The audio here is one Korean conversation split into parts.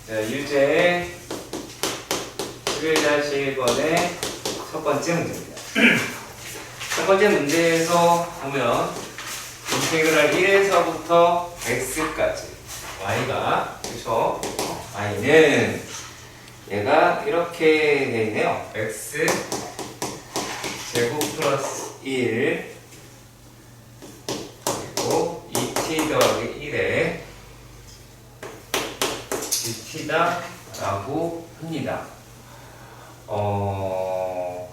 자, 유제의 11-1번의 첫 번째 문제입니다. 첫 번째 문제에서 보면 인테그랄 1에서부터 x까지 y가 그쵸? y는 얘가 이렇게 돼 있네요. x 제곱 플러스 1 그리고 2t 더하기 1에 dt다 라고 합니다.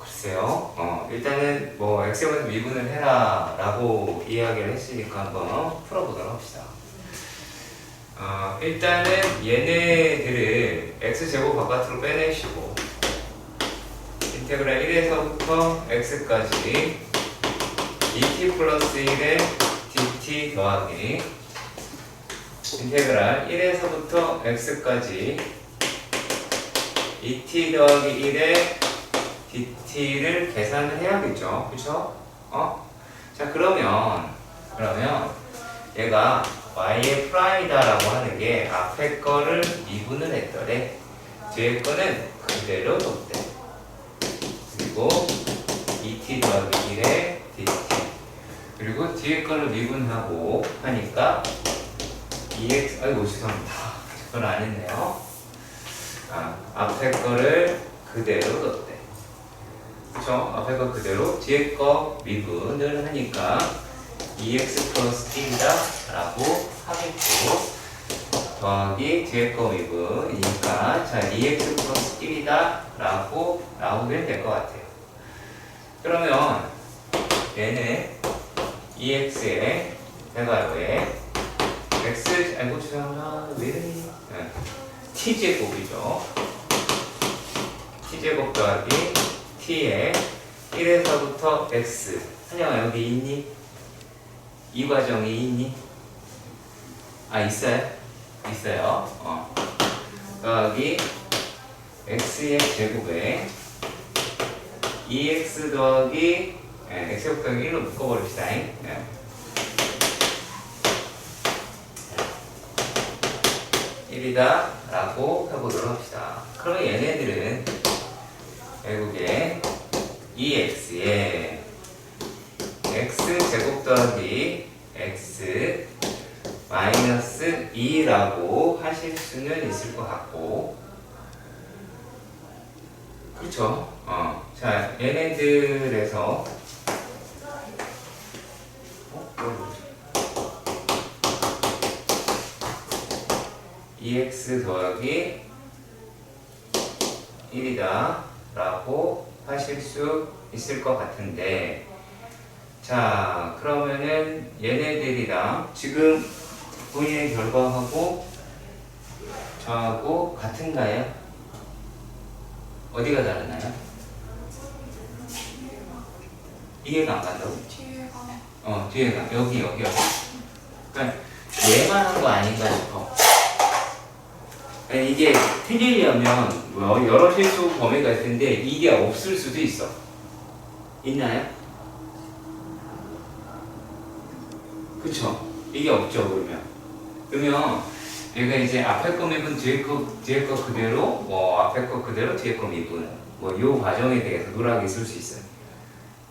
글쎄요. 일단은 뭐 x에 관해서 미분을 해라 라고 이야기를 했으니까 한번 풀어보도록 합시다. 일단은 얘네들을 x제곱 바깥으로 빼내시고 인테그랄 1에서부터 x까지 dt 플러스 1에 dt 더하기 인테그랄 1에서부터 x까지 2t 더하기 1에 dt를 계산을 해야겠죠. 그쵸? 자, 그러면 얘가 y의 프라이다라고 하는 게 앞에 거를 미분을 했더래. 뒤에 거는 그대로 뒀대. 그리고 2t 더하기 1에 dt. 그리고 뒤에 거를 미분하고 하니까 2x, 아이고, 죄송합니다. 그건 안 했네요. 앞에 거를 그대로 뒀대. 그쵸? 앞에 거 그대로, 뒤에 거 미분을 하니까 2x 플러스 1이다 라고 하겠고, 더하기 뒤에 거 미분이니까, 자, 2x 플러스 1이다 라고 나오면 될 것 같아요. 그러면 얘는 2x에 대괄호에 x, 아이고, 죄송합니다. 왜 이러니? t제곱이죠. t제곱 더하기 t에 1에서부터 x. 한영아, 여기 있니? 이 과정이 있니? 있어요? 있어요. 더하기 x의 제곱에 2x 더하기 x제곱 더하기 1로 묶어버립시다. 1이다 라고 해보도록 합시다. 그러면 얘네들은 결국에 2x에 x제곱 더하기 x 마이너스 2라고 하실 수는 있을 것 같고, 그렇죠? 자, 얘네들에서 2x 더하기 1이다 라고 하실 수 있을 것 같은데, 자, 그러면은 얘네들이랑 지금 본인의 결과하고 저하고 같은가요? 어디가 다르나요? 이해가 안 간다고? 뒤에가 여기. 그러니까 얘만 한 거 아닌가 싶어. 이게 틀리려면 뭐 여러 실수 범위가 있을 텐데 이게 없을 수도 있어. 있나요? 그쵸? 이게 없죠. 그러면 얘가 이제 앞에 거 미분 뒤에 거 그대로, 뭐 앞에 거 그대로 뒤에 거 미분, 뭐 요 과정에 대해서 누락이 있을 수 있어요.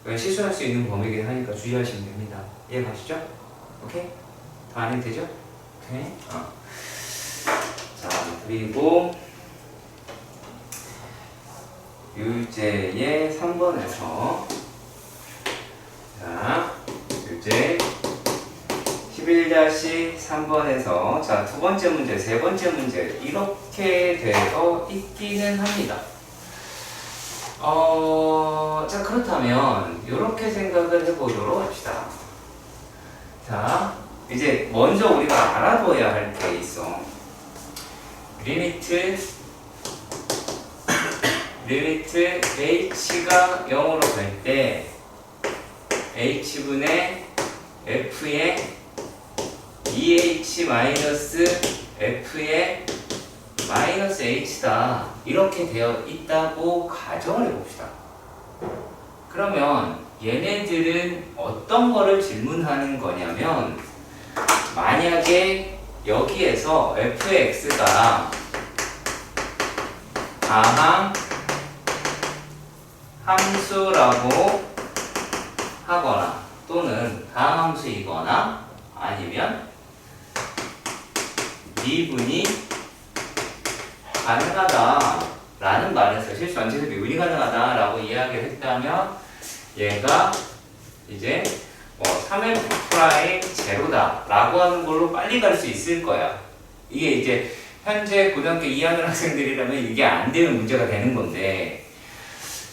그러니까 실수할 수 있는 범위긴 하니까 주의하시면 됩니다. 이해 가시죠? 오케이? 다 안 해도 되죠? 오케이? 자, 그리고 유제의 3번에서 자, 유제 11-3번에서 자, 두 번째 문제, 세 번째 문제 이렇게 되어 있기는 합니다. 자, 그렇다면 이렇게 생각을 해보도록 합시다. 자, 이제 먼저 우리가 알아둬야 할 게 있어. 리미트 h가 0으로 갈 때 h분의 f의 2h 마이너스 f의 마이너스 h다 이렇게 되어 있다고 가정을 해봅시다. 그러면 얘네들은 어떤 거를 질문하는 거냐면, 만약에 여기에서 fx가 다항 함수라고 하거나 또는 다항함수이거나 아니면 미분이 가능하다라는 말에서 실수 전체에서 미분이 가능하다라고 이야기를 했다면 얘가 이제 3f 프라임 제로다라고 하는 걸로 빨리 갈 수 있을 거야. 이게 이제 현재 고등학교 2학년 학생들이라면 이게 안 되는 문제가 되는 건데,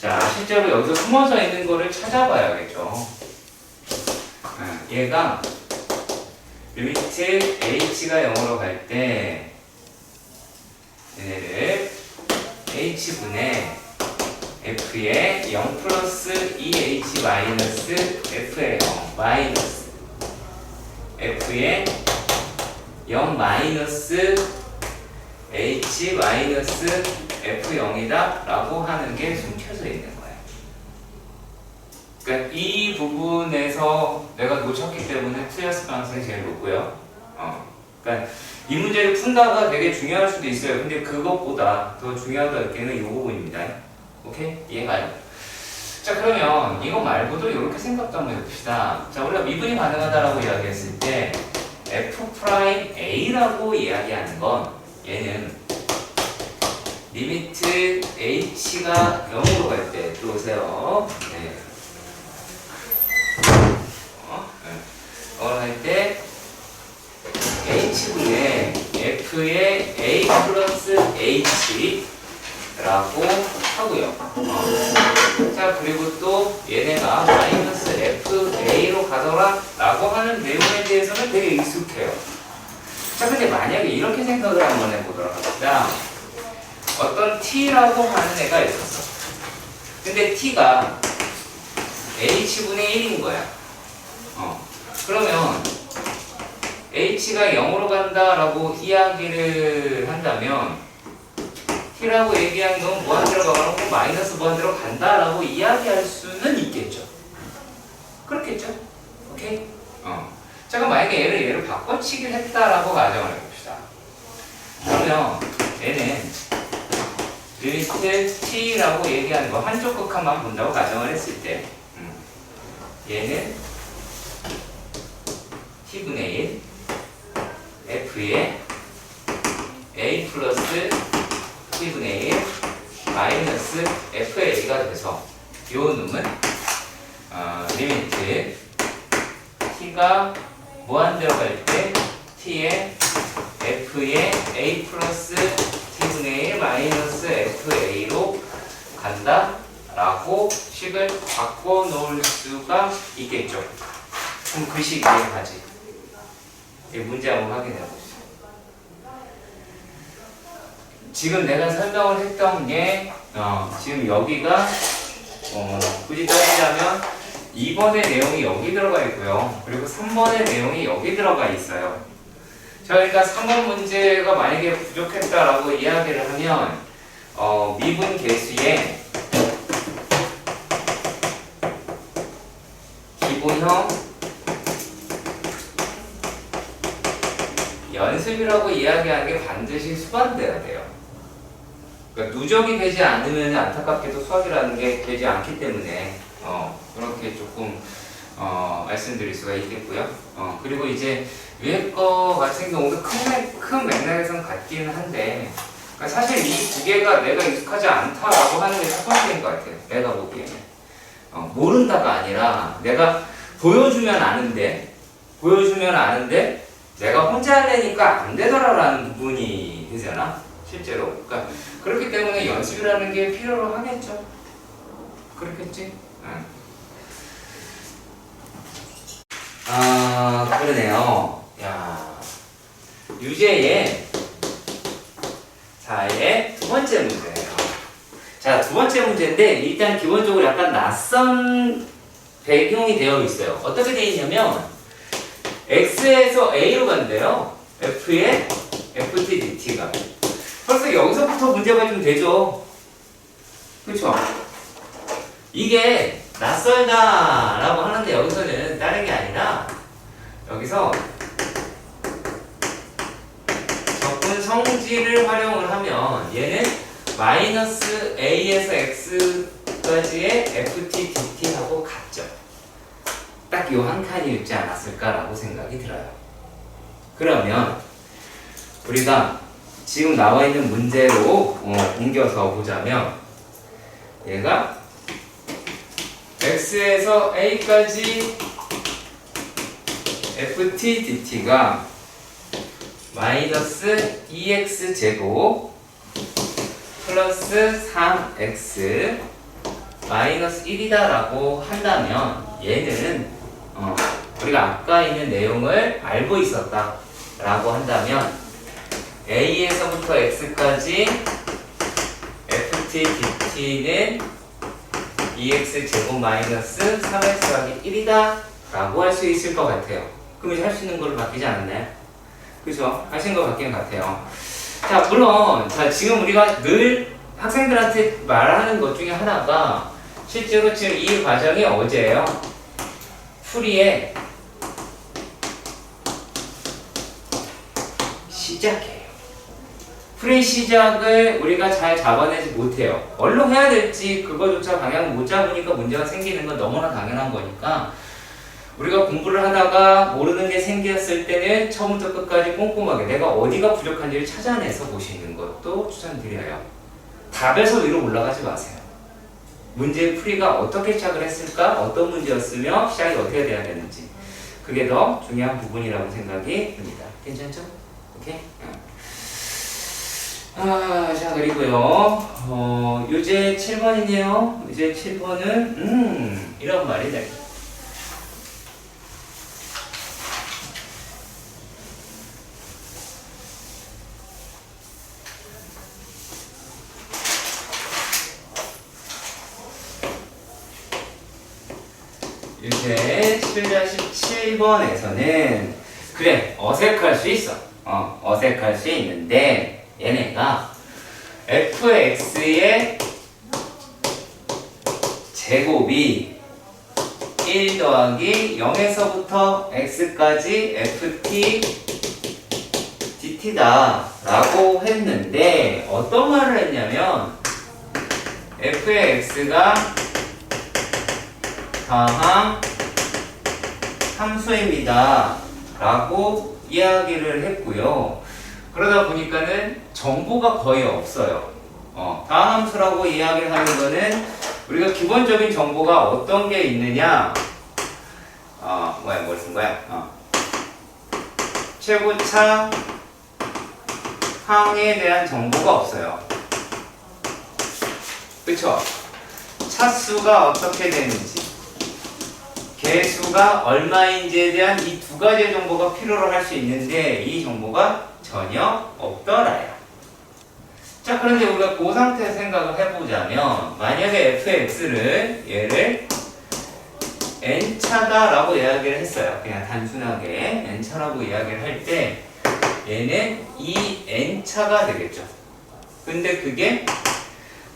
자 실제로 여기서 숨어져 있는 거를 찾아봐야겠죠. 얘가 리미트 h가 0으로 갈 때 얘네를 h분의 f의 0 플러스 2h 마이너스 f의 0 마이너스 f의 0 마이너스 h 마이너스 f0이다 라고 하는 게 숨겨져 있는 거야. 그러니까 이 부분에서 내가 놓쳤기 때문에 틀렸을 가능성이 제일 높고요. 그러니까 이 문제를 푼다가 되게 중요할 수도 있어요. 근데 그것보다 더 중요하다는 게 이 부분입니다. 오케이? 이해가요? 자 그러면 이거 말고도 이렇게 생각도 한번 해봅시다. 자 우리가 미분이 가능하다라고 이야기했을 때 f'A라고 이야기하는 건 얘는 리미트 h가 0으로 갈 때 들어오세요. 네. 할 때 h분의 f의 a 플러스 h라고 하고요. 자 그리고 또 얘네가 마이너스 fa로 가더라 라고 하는 내용에 대해서는 되게 익숙해요. 자 근데 만약에 이렇게 생각을 한번 해보도록 합시다. 어떤 t라고 하는 애가 있었어. 근데 t가 h분의 1인 거야. 그러면 h가 0으로 간다라고 이야기를 한다면 t라고 얘기한 건 무한대로 가고 마이너스 무한대로 간다라고 이야기할 수는 있겠죠. 그렇겠죠? 오케이? 자 그럼 만약에 얘를 바꿔치기를 했다라고 가정을 해봅시다. 그러면 얘는 리미트 t라고 얘기하는 거 한쪽 극한만 본다고 가정을 했을 때 얘는 t분의 1 f의 a 플러스 t분의 1 마이너스 fa가 돼서 요 놈은 리미트 t가 무한대로 갈 때 t의 f의 a 플러스 t분의 1 마이너스 fa로 간다 라고 식을 바꿔놓을 수가 있겠죠. 그럼 그 식 이해가지. 문제 한번 확인해 보시죠. 지금 내가 설명을 했던 게 지금 여기가 굳이 따지자면 2번의 내용이 여기 들어가 있고요. 그리고 3번의 내용이 여기 들어가 있어요. 자, 그러니까 3번 문제가 만약에 부족했다라고 이야기를 하면 미분 계수의 기본형 연습이라고 이야기하는 게 반드시 수반돼야 돼요. 그러니까 누적이 되지 않으면 안타깝게도 수학이라는 게 되지 않기 때문에 그렇게 조금 말씀드릴 수가 있겠고요. 그리고 이제 위에 거 같은 경우도 큰 맥락에선 같기는 한데 그러니까 사실 이 두 개가 내가 익숙하지 않다라고 하는 게 첫 번째인 것 같아요. 내가 보기에는 모른다가 아니라 내가 보여주면 아는데 내가 혼자 하려니까 안 되더라라는 부분이 되잖아 실제로. 그러니까 그렇기 때문에 연습이라는 게 필요로 하겠죠. 그렇겠지? 그러네요. 야, 유제의 자의 두 번째 문제예요. 자, 두 번째 문제인데 일단 기본적으로 약간 낯선 배경이 되어 있어요. 어떻게 되어 있냐면 x에서 a로 간대요. f의 ft dt가. 벌써 여기서부터 문제가 좀 되죠. 그렇죠? 이게 낯설다라고 하는데 여기서는 다른 게 아니라 여기서 접근 성질을 활용을 하면 얘는 마이너스 a에서 x까지의 ft, dt하고 같죠. 딱 요 한 칸이 있지 않았을까라고 생각이 들어요. 그러면 우리가 지금 나와 있는 문제로 옮겨서 보자면 얘가 x에서 a까지 ft, dt가 마이너스 2x제곱 플러스 3x 마이너스 1이다 라고 한다면 얘는 우리가 아까 있는 내용을 알고 있었다 라고 한다면 a에서부터 x까지 ft, dt는 2x제곱 마이너스 3x 더하기 1이다 라고 할 수 있을 것 같아요. 그럼 이제 할 수 있는 걸로 바뀌지 않았나요? 그죠? 하신 것 같긴 같아요. 자, 물론 지금 우리가 늘 학생들한테 말하는 것 중에 하나가 실제로 지금 이 과정이 어제예요. 풀이의 시작이에요. 풀이 시작을 우리가 잘 잡아내지 못해요. 얼른 해야 될지 그거조차 방향을 못 잡으니까 문제가 생기는 건 너무나 당연한 거니까 우리가 공부를 하다가 모르는 게 생겼을 때는 처음부터 끝까지 꼼꼼하게 내가 어디가 부족한지를 찾아내서 보시는 것도 추천드려요. 답에서 위로 올라가지 마세요. 문제 풀이가 어떻게 시작을 했을까? 어떤 문제였으며 시작이 어떻게 돼야 되는지 그게 더 중요한 부분이라고 생각이 듭니다. 괜찮죠? 오케이? 자 그리고요 유제 7번이네요. 유제 7번은 이런 말이네. 유제 7-7번에서는 그래 어색할 수 있어. 어색할 수 있는데 얘네가 fx의 제곱이 1 더하기 0에서부터 x까지 ft dt다 라고 했는데 어떤 말을 했냐면 f의 x가 다항 함수입니다 라고 이야기를 했고요. 그러다 보니까는 정보가 거의 없어요. 다항 함수라고 이야기를 하는 거는 우리가 기본적인 정보가 어떤 게 있느냐 뭘 쓴 거야? 최고차 항에 대한 정보가 없어요. 그쵸? 차수가 어떻게 되는지 개수가 얼마인지에 대한 이 두 가지의 정보가 필요로 할 수 있는데 이 정보가 전혀 없더라요. 자, 그런데 우리가 그 상태 생각을 해보자면 만약에 fx를 얘를 n차다 라고 이야기를 했어요. 그냥 단순하게 n차라고 이야기를 할 때 얘는 2n차가 되겠죠. 근데 그게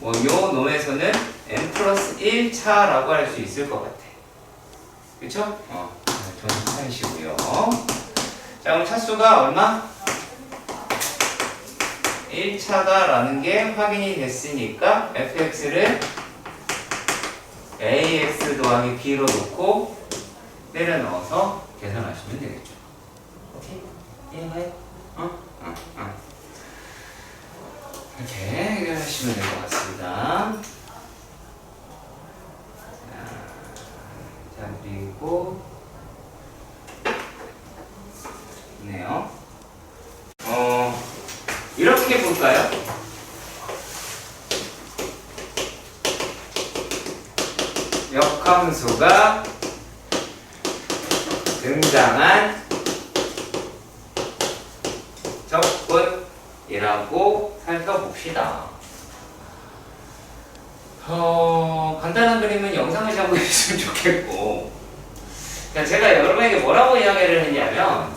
요 놈에서는 n 플러스 1차라고 할 수 있을 것 같아. 그쵸? 전환시고요. 자, 그럼 차수가 얼마? 1차다 라는 게 확인이 됐으니까 fx를 ax 더하기 b로 놓고 때려 넣어서 계산하시면 되겠죠. 오케이? 이해가요? 이렇게 해결하시면 될 것 같습니다. 자, 그리고 네요. 이렇게 볼까요? 역함수가 등장한 적분이라고 살펴봅시다. 간단한 그림은 영상을 잡고 있으면 좋겠고, 제가 여러분에게 뭐라고 이야기를 했냐면,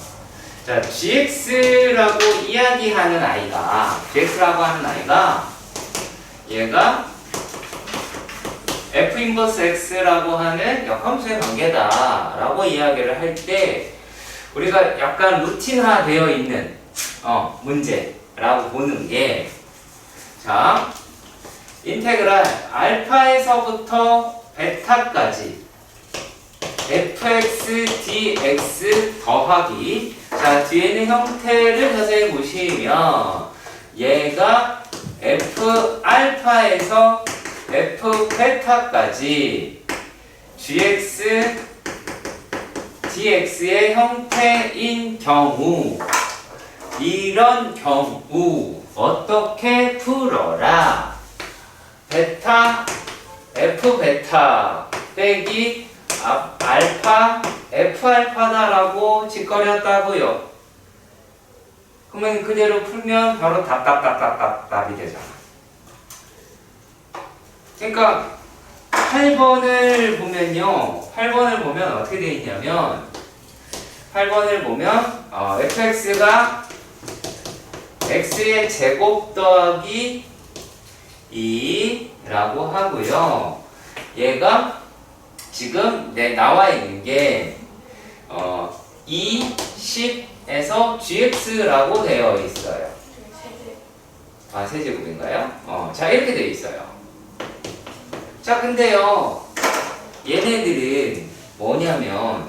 자, gx라고 이야기하는 아이가, 얘가 f 인버스 x라고 하는 역함수의 관계다 라고 이야기를 할 때 우리가 약간 루틴화 되어 있는 문제라고 보는 게, 자, 인테그랄 알파에서부터 베타까지 fx dx 더하기. 자, 뒤에 있는 형태를 자세히 보시면 얘가 f 알파에서 f 베타까지 gx dx의 형태인 경우, 이런 경우 어떻게 풀어라? 베타 f 베타 빼기 알파 f 알파다라고 짓거렸다고요. 그러면 그대로 풀면 바로 답이 되잖아. 그러니까 8번을 보면요, 8번을 보면 어떻게 되어 있냐면 8번을 보면 fx가 x의 제곱 더하기 2라고 하고요. 얘가 지금 나와 있는 게 2, 10에서 gx라고 되어 있어요. 아, 세제곱인가요? 자, 이렇게 되어 있어요. 자, 근데요, 얘네들은 뭐냐면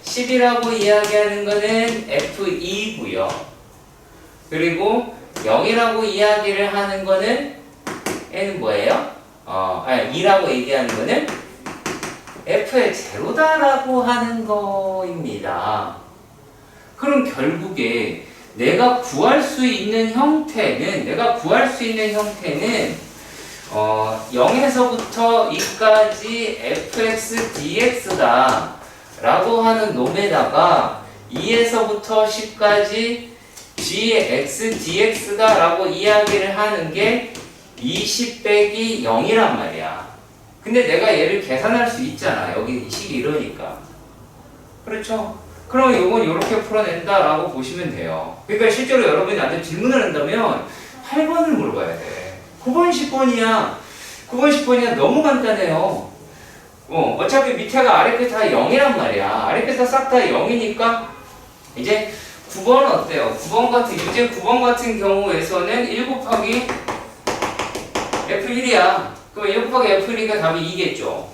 10이라고 이야기하는 거는 f2고요. 그리고 0이라고 이야기를 하는 거는 얘는 뭐예요? 2라고 얘기하는 거는 f의 제로다라고 하는 거입니다. 그럼 결국에 내가 구할 수 있는 형태는 0에서부터 2까지 fx dx다 라고 하는 놈에다가 2에서부터 10까지 gx dx다 라고 이야기를 하는 게 20 빼기 0이란 말이야. 근데 내가 얘를 계산할 수 있잖아. 여기 이 식이 이러니까. 그렇죠? 그럼 이건 이렇게 풀어낸다 라고 보시면 돼요. 그러니까 실제로 여러분이 나한테 질문을 한다면 8번을 물어봐야 돼. 9번, 10번이야. 9번, 10번이야. 너무 간단해요. 어차피 밑에가 아래 끝 다 0이란 말이야. 아래 끝 다 싹 다 0이니까 이제 9번 어때요? 9번 같은 경우에서는 1 곱하기 F1이야. 그럼 1 곱하기 F1이니까 답이 2겠죠.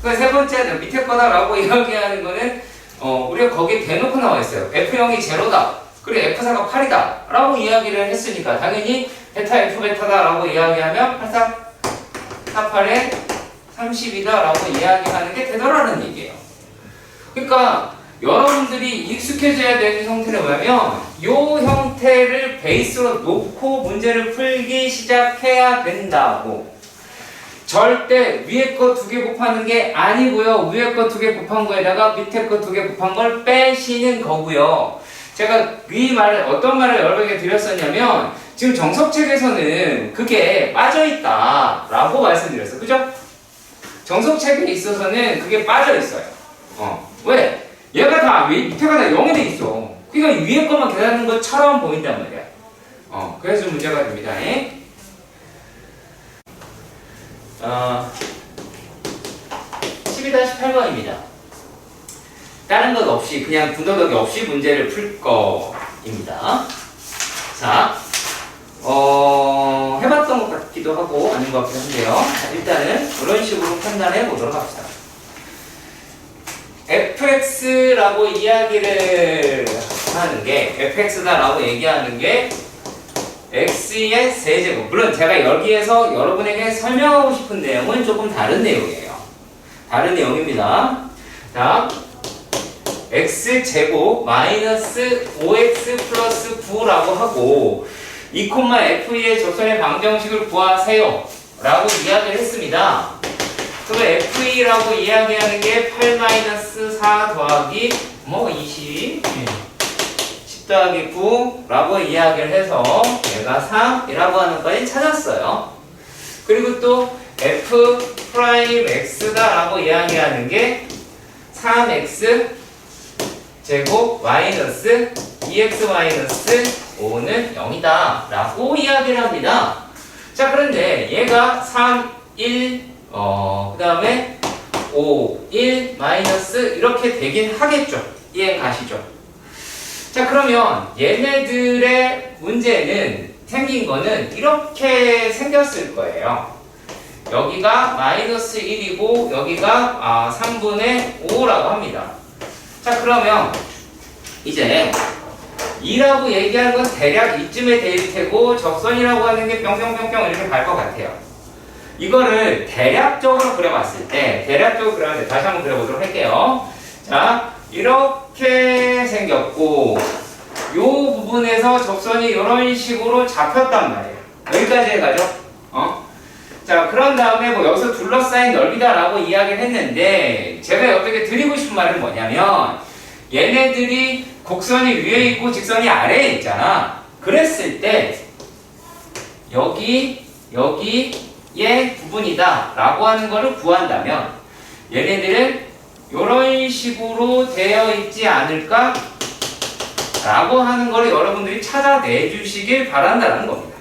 그러니까 세 번째는 밑에 거다라고 이야기하는 거는 우리가 거기에 대놓고 나와 있어요. F0이 제로다. 그리고 F4가 8이다. 라고 이야기를 했으니까 당연히 베타 F 베타다 라고 이야기하면 84, 48에 30이다 라고 이야기하는 게 되더라는 얘기예요. 그러니까 여러분들이 익숙해져야 되는 형태는 뭐냐면 이 형태를 베이스로 놓고 문제를 풀기 시작해야 된다고. 절대 위에 거 2개 곱하는 게 아니고요. 위에 거 2개 곱한 거에다가 밑에 거 2개 곱한 걸 빼시는 거고요. 제가 이 말을 어떤 말을 여러분에게 드렸었냐면 지금 정석책에서는 그게 빠져있다 라고 말씀드렸어요. 그죠? 정석책에 있어서는 그게 빠져있어요. 왜? 얘가 다 밑에가 다 0이 돼 있어. 그러니까 위에 것만 계산하는 것처럼 보인단 말이야. 그래서 문제가 됩니다. 12-8번입니다. 다른 것 없이 그냥 군더더기 없이 문제를 풀 거입니다. 자, 해봤던 것 같기도 하고 아닌 것 같기도 한데요. 일단은 이런 식으로 판단해 보도록 합시다. fx라고 이야기를 하는 게 fx다라고 얘기하는 게 x의 세제곱. 물론 제가 여기에서 여러분에게 설명하고 싶은 내용은 조금 다른 내용이에요. 다른 내용입니다. 자, x제곱 마이너스 5x 플러스 9라고 하고 2,f2의 접선의 방정식을 구하세요 라고 이야기를 했습니다. 그럼 f2라고 이야기하는 게 8-4 더하기 20 10 더하기 9라고 이야기를 해서 얘가 3이라고 하는 것까지 찾았어요. 그리고 또 f 프라임 x다 라고 이야기하는 게 3x 제곱 마이너스 2x 마이너스 5는 0이다 라고 이야기를 합니다. 자, 그런데 얘가 3, 1, 그 다음에 5, 1, 마이너스 이렇게 되긴 하겠죠. 이해 가시죠? 자, 그러면 얘네들의 문제는 생긴 거는 이렇게 생겼을 거예요. 여기가 마이너스 1이고 여기가 3분의 5라고 합니다. 자, 그러면 이제 2라고 얘기하는 건 대략 이쯤에 될 테고 접선이라고 하는 게 뿅뿅뿅뿅 이렇게 갈 것 같아요. 이거를 대략적으로 그려봤을 때 다시 한번 그려보도록 할게요. 자, 이렇게 생겼고 요 부분에서 접선이 이런 식으로 잡혔단 말이에요. 여기까지 해가죠. 자, 그런 다음에 뭐 여기서 둘러싸인 넓이다라고 이야기를 했는데 제가 여기에 드리고 싶은 말은 뭐냐면 얘네들이 곡선이 위에 있고 직선이 아래에 있잖아. 그랬을 때 여기의 부분이다 라고 하는 거를 구한다면 얘네들은 이런 식으로 되어 있지 않을까 라고 하는 거를 여러분들이 찾아내 주시길 바란다는 겁니다.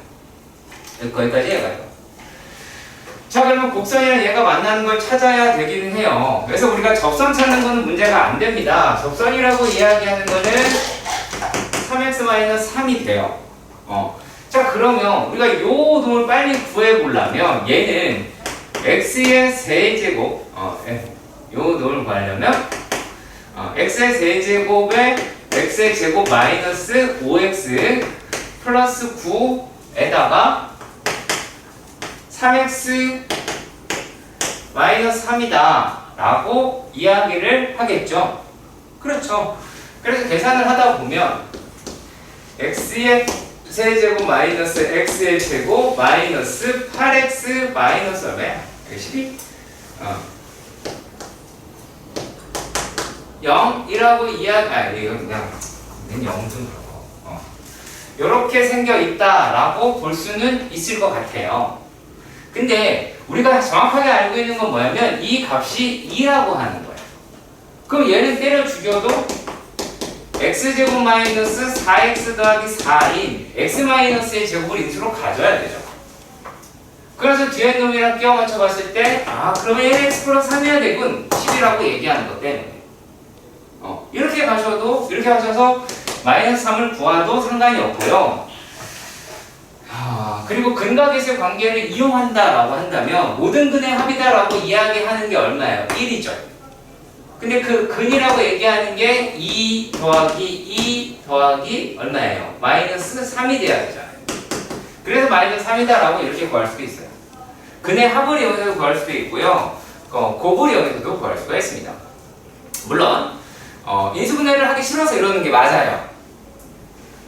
거기까지 해가지고. 자, 그러면 곡선이랑 얘가 만나는 걸 찾아야 되기는 해요. 그래서 우리가 접선 찾는 거는 문제가 안 됩니다. 접선이라고 이야기하는 거는 3x-3이 돼요. 자, 그러면 우리가 요 놈을 빨리 구해보려면 얘는 x의 세제곱, 요 놈을 구하려면 x의 세제곱에 x의 제곱 마이너스 5x 플러스 9에다가 3x 마이너스 3이다 라고 이야기를 하겠죠. 그렇죠. 그래서 계산을 하다 보면 x의 세제곱 마이너스 x의 제곱 마이너스 8x 마이너스 얼마야? 12? 0이라고 이거 그냥 0 좀 그렇고 요렇게 생겨 있다라고 볼 수는 있을 것 같아요. 근데 우리가 정확하게 알고 있는 건 뭐냐면 이 값이 2라고 하는 거예요. 그럼 얘는 때려 죽여도 x제곱 마이너스 4x 더하기 4인 x 마이너스의 제곱을 인수로 가져야 되죠. 그래서 뒤에 놈이랑 끼워 맞춰 봤을 때 그러면 1x 플러스 3이어야 되군 10이라고 얘기하는 것 때문에 이렇게 하셔서 마이너스 3을 구해도 상관이 없고요. 그리고 근각에서의 관계를 이용한다라고 한다면 모든 근의 합이다라고 이야기하는 게 얼마예요? 1이죠. 근데 그 근이라고 얘기하는 게 2 더하기 얼마예요? 마이너스 3이 돼야 되잖아요. 그래서 마이너스 3이다라고 이렇게 구할 수도 있어요. 근의 합을 이용해서 구할 수도 있고요. 곱을 이용해서도 구할 수가 있습니다. 물론 인수분해를 하기 싫어서 이러는 게 맞아요.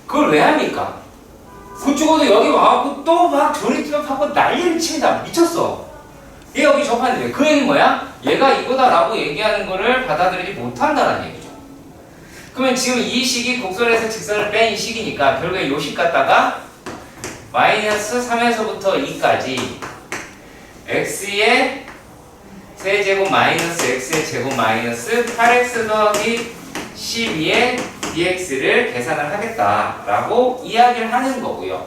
그걸 왜 합니까? 그 죽어도 여기 와갖고 또 막 조립하고 난리를 칩니다. 미쳤어. 얘 여기 접하는데 그 얘기는 뭐야? 얘가 이거다라고 얘기하는 거를 받아들이지 못한다는 얘기죠. 그러면 지금 이 식이 곡선에서 직선을 뺀 식이니까 결국에 요 식 갖다가 마이너스 3에서부터 2까지 x의 세제곱 마이너스 x의 제곱 마이너스 8x 더하기 12의 dx를 계산을 하겠다라고 이야기를 하는 거고요.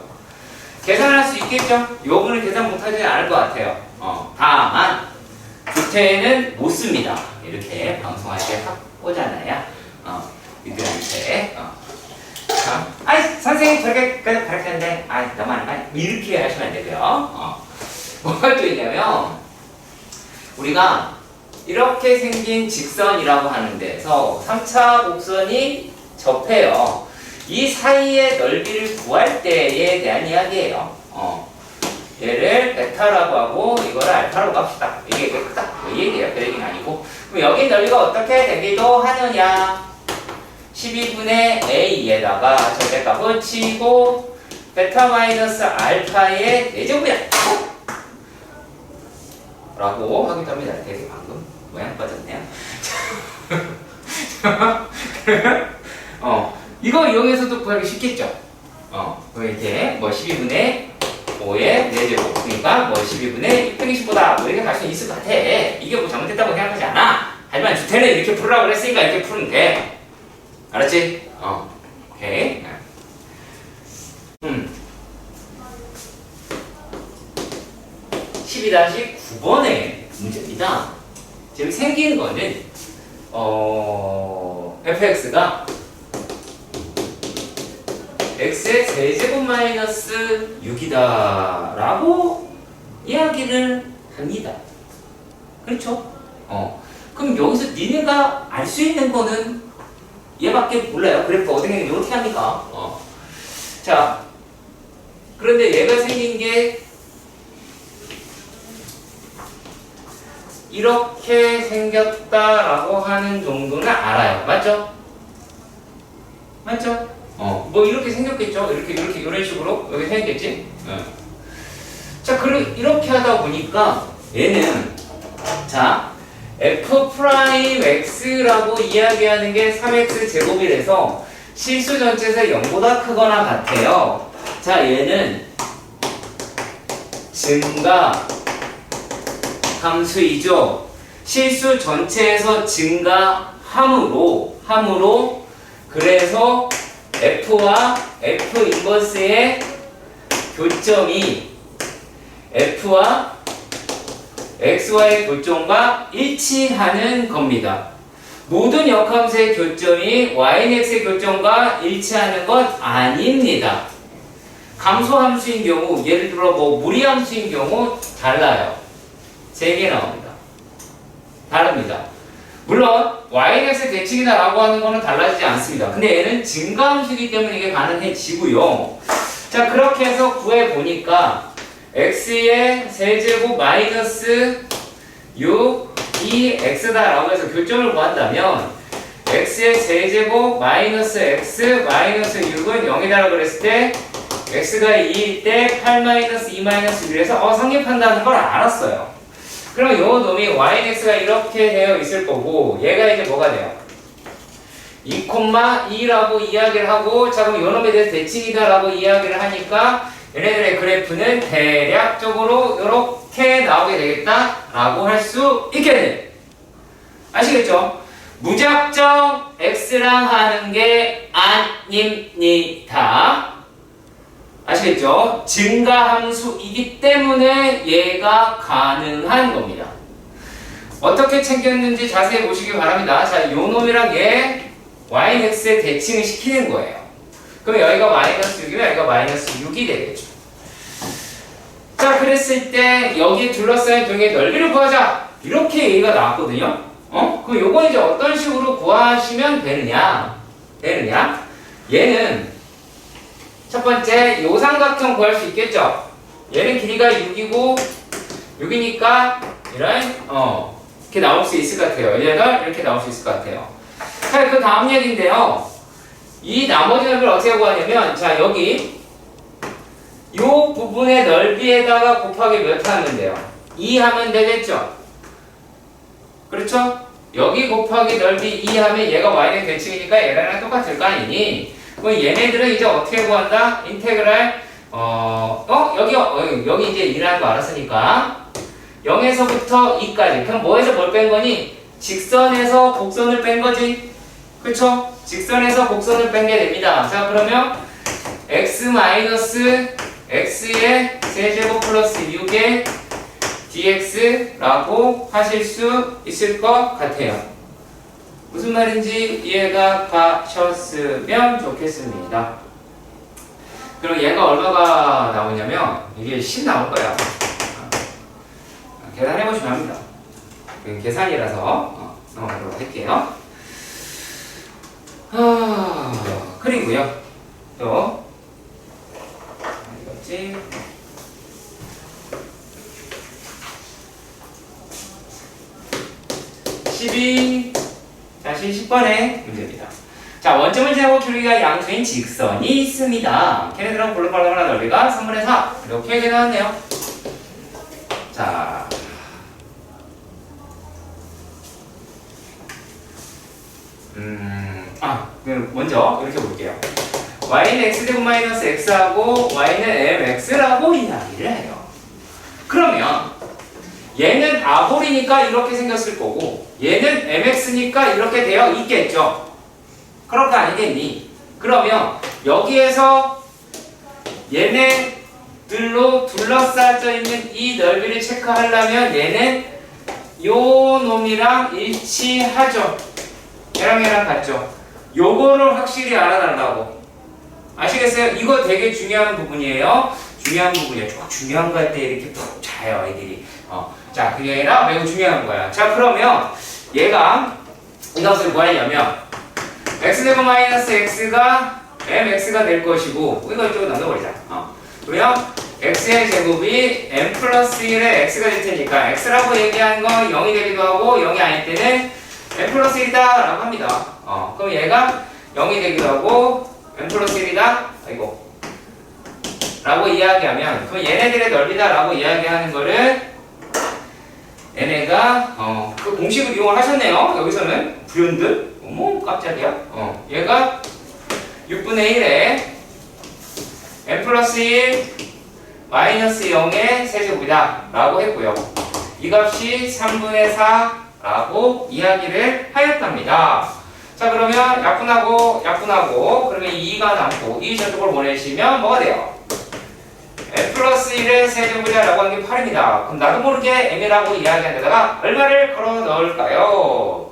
계산할 수 있겠죠? 요 부분을 계산 못하지는 않을 것 같아요. 다만 구태는 못 씁니다. 이렇게 방송할 때 확 꽂아놔야 이들한테 선생님 저렇게 가르쳤는데 너무 안 봐. 이렇게 하시면 안 되고요. 뭐가 또 있냐면 우리가 이렇게 생긴 직선이라고 하는 데서 3차 곡선이 접해요. 이 사이의 넓이를 구할 때에 대한 이야기예요. 얘를 베타라고 하고 이거를 알파라고 합시다. 이게 크다. 이 얘기예요. 그 얘기는 아니고. 그럼 여기 넓이가 어떻게 되기도 하느냐? 12분의 a에다가 절대값을 치고 베타 마이너스 알파의 4제곱이다. 라고 하기도 합니다. 되게 방금 모양 빠졌네요. 이거 이용해서도 구하기 쉽겠죠? 이렇게 12분의 5의 4제곱 그러니까 12분의 625다 이렇게 갈 수 있을 것 같아. 이게 뭐 잘못됐다고 생각하지 않아. 하지만 주태는 이렇게 풀으라고 그랬으니까 이렇게 풀면 돼. 알았지? 오케이. 12-9번의 문제입니다. 지금 생긴 거는 fx가 x의 세제곱 마이너스 6이다 라고 이야기를 합니다. 그렇죠? 그럼 여기서 니네가 알 수 있는 거는 얘밖에 몰라요. 그래프 어떻게 이렇게 합니까? 자, 그런데 얘가 생긴 게 이렇게 생겼다라고 하는 정도는 알아요. 맞죠? 맞죠? 뭐 이렇게 생겼겠죠? 이렇게 이런 식으로 여기 생겼겠지? 자, 그럼 이렇게 하다 보니까 얘는 자 f'x라고 이야기하는 게 3x 제곱이라서 실수 전체에서 0보다 크거나 같아요. 자, 얘는 증가 함수이죠. 실수 전체에서 증가함으로 그래서 f와 f 인버스의 교점이 f와 xy의 교점과 일치하는 겁니다. 모든 역함수의 교점이 yx의 교점과 일치하는 것 아닙니다. 감소함수인 경우, 예를 들어 뭐 무리함수인 경우 달라요. 3개 나옵니다. 다릅니다. 물론 yx의 대칭이다 라고 하는 거는 달라지지 않습니다. 근데 얘는 증가함수이기 때문에 이게 가능해지고요. 자, 그렇게 해서 구해보니까 x의 세제곱 마이너스 6이 x다 라고 해서 교점을 구한다면 x의 세제곱 마이너스 x 마이너스 6은 0이다 라고 그랬을 때 x가 2일 때 8 마이너스 2 마이너스 1에서 성립한다는 걸 알았어요. 그럼 요 놈이 yx가 이렇게 되어 있을 거고 얘가 이제 뭐가 돼요? 2,2라고 이야기를 하고 자, 그럼 요 놈에 대해서 대칭이다 라고 이야기를 하니까 얘네들의 그래프는 대략적으로 이렇게 나오게 되겠다 라고 할 수 있겠네. 아시겠죠? 무작정 x랑 하는 게 아닙니다. 아시겠죠? 증가함수이기 때문에 얘가 가능한 겁니다. 어떻게 챙겼는지 자세히 보시기 바랍니다. 자, 요 놈이랑 얘 yx의 대칭을 시키는 거예요. 그럼 여기가 마이너스 6이면 여기가 마이너스 6이 되겠죠. 자, 그랬을 때 여기에 둘러싸인 동의 넓이를 구하자. 이렇게 얘기가 나왔거든요. 그럼 요거 이제 어떤 식으로 구하시면 되느냐? 얘는 첫 번째 요 삼각형 구할 수 있겠죠. 얘는 길이가 6이고 6이니까 이런 이렇게 나올 수 있을 것 같아요. 얘가 이렇게 나올 수 있을 것 같아요. 자, 그 다음 얘기인데요. 이 나머지 넓이를 어떻게 구하냐면 자, 여기 요 부분의 넓이에다가 곱하기 몇 하면 돼요? 2 하면 되겠죠? 그렇죠? 여기 곱하기 넓이 2 하면 얘가 y의 대칭이니까 얘랑 똑같을 거 아니니? 그럼 얘네들은 이제 어떻게 구한다? 인테그랄 여기 이제 2라는 거 알았으니까 0에서부터 2까지. 그럼 뭐에서 뭘 뺀 거니? 직선에서 곡선을 뺀 거지. 그쵸? 직선에서 곡선을 뺀 게 됩니다. 자, 그러면 x 마이너스 x의 세제곱 플러스 6의 dx라고 하실 수 있을 것 같아요. 무슨 말인지 이해가 가셨으면 좋겠습니다. 그럼 얘가 얼마가 나오냐면 이게 10 나올 거야. 계산해보시면 합니다. 계산이라서 넘어가도록 할게요. 그리고요 또 어디갔지? 다시 10번의 문제입니다. 자, 원점을 지나고 길이가 양수인 직선이 있습니다. 걔네들은 볼륨발라나 넓이가 3분의 4 이렇게 얘기 나왔네요. 자, 먼저 이렇게 볼게요. y는 x제곱 마이너스 x하고 y는 mx라고 이야기를 해요. 그러면 얘는 아볼이니까 이렇게 생겼을 거고 얘는 mx니까 이렇게 되어 있겠죠. 그럴 거 아니겠니? 그러면 여기에서 얘네들로 둘러싸여 있는 이 넓이를 체크하려면 얘는 요 놈이랑 일치하죠. 얘랑 같죠. 요거를 확실히 알아달라고. 아시겠어요? 이거 되게 중요한 부분이에요. 중요한 부분이에요. 중요한 거 할 때 이렇게 푹 잘 가요, 애들이. 자, 그게 아니라 매우 중요한 거야. 자, 그러면 얘가 이 값을 뭐 하냐면 x 제곱 마이너스 x가 mx가 될 것이고 이거 이쪽으로 넘겨버리자. 그러면 x의 제곱이 m 플러스 1의 x가 될 테니까 x라고 얘기하는 건 0이 되기도 하고 0이 아닐 때는 m 플러스 1이다 라고 합니다. 그럼 얘가 0이 되기도 하고 m 플러스 1이다 아이고 라고 이야기하면 그럼 얘네들의 넓이다 라고 이야기하는 거를 얘네가 그 공식을 이용을 하셨네요. 여기서는 불현듯 어머 깜짝이야. 얘가 6분의 1에 m 플러스 1 마이너스 0의 세제곱이다 라고 했고요. 이 값이 3분의 4 라고 이야기를 하였답니다. 자, 그러면 약분하고 그러면 2가 남고 2 저쪽으로 보내시면 뭐가 돼요? m 플러스 1의 세제곱이다 라고 한 게 8입니다. 그럼 나도 모르게 m이라고 이야기한 데다가 얼마를 걸어 넣을까요?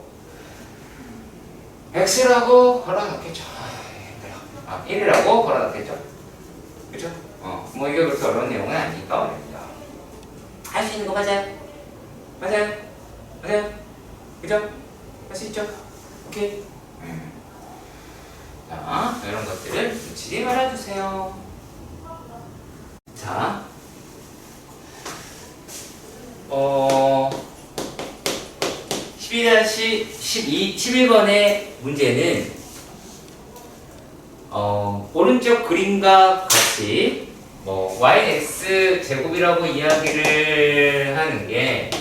x라고 걸어 넣겠죠. 1이라고 걸어 넣겠죠. 그죠? 뭐 이게 그렇게 어려운 내용은 아니니까 어렵니다. 할 수 있는 거 맞아요? 맞아요? 그죠? 할 수 있죠? 오케이. 자, 이런 것들을 놓치지 말아주세요. 자, 11번의 문제는 오른쪽 그림과 같이 yx 제곱이라고 이야기를 하는 게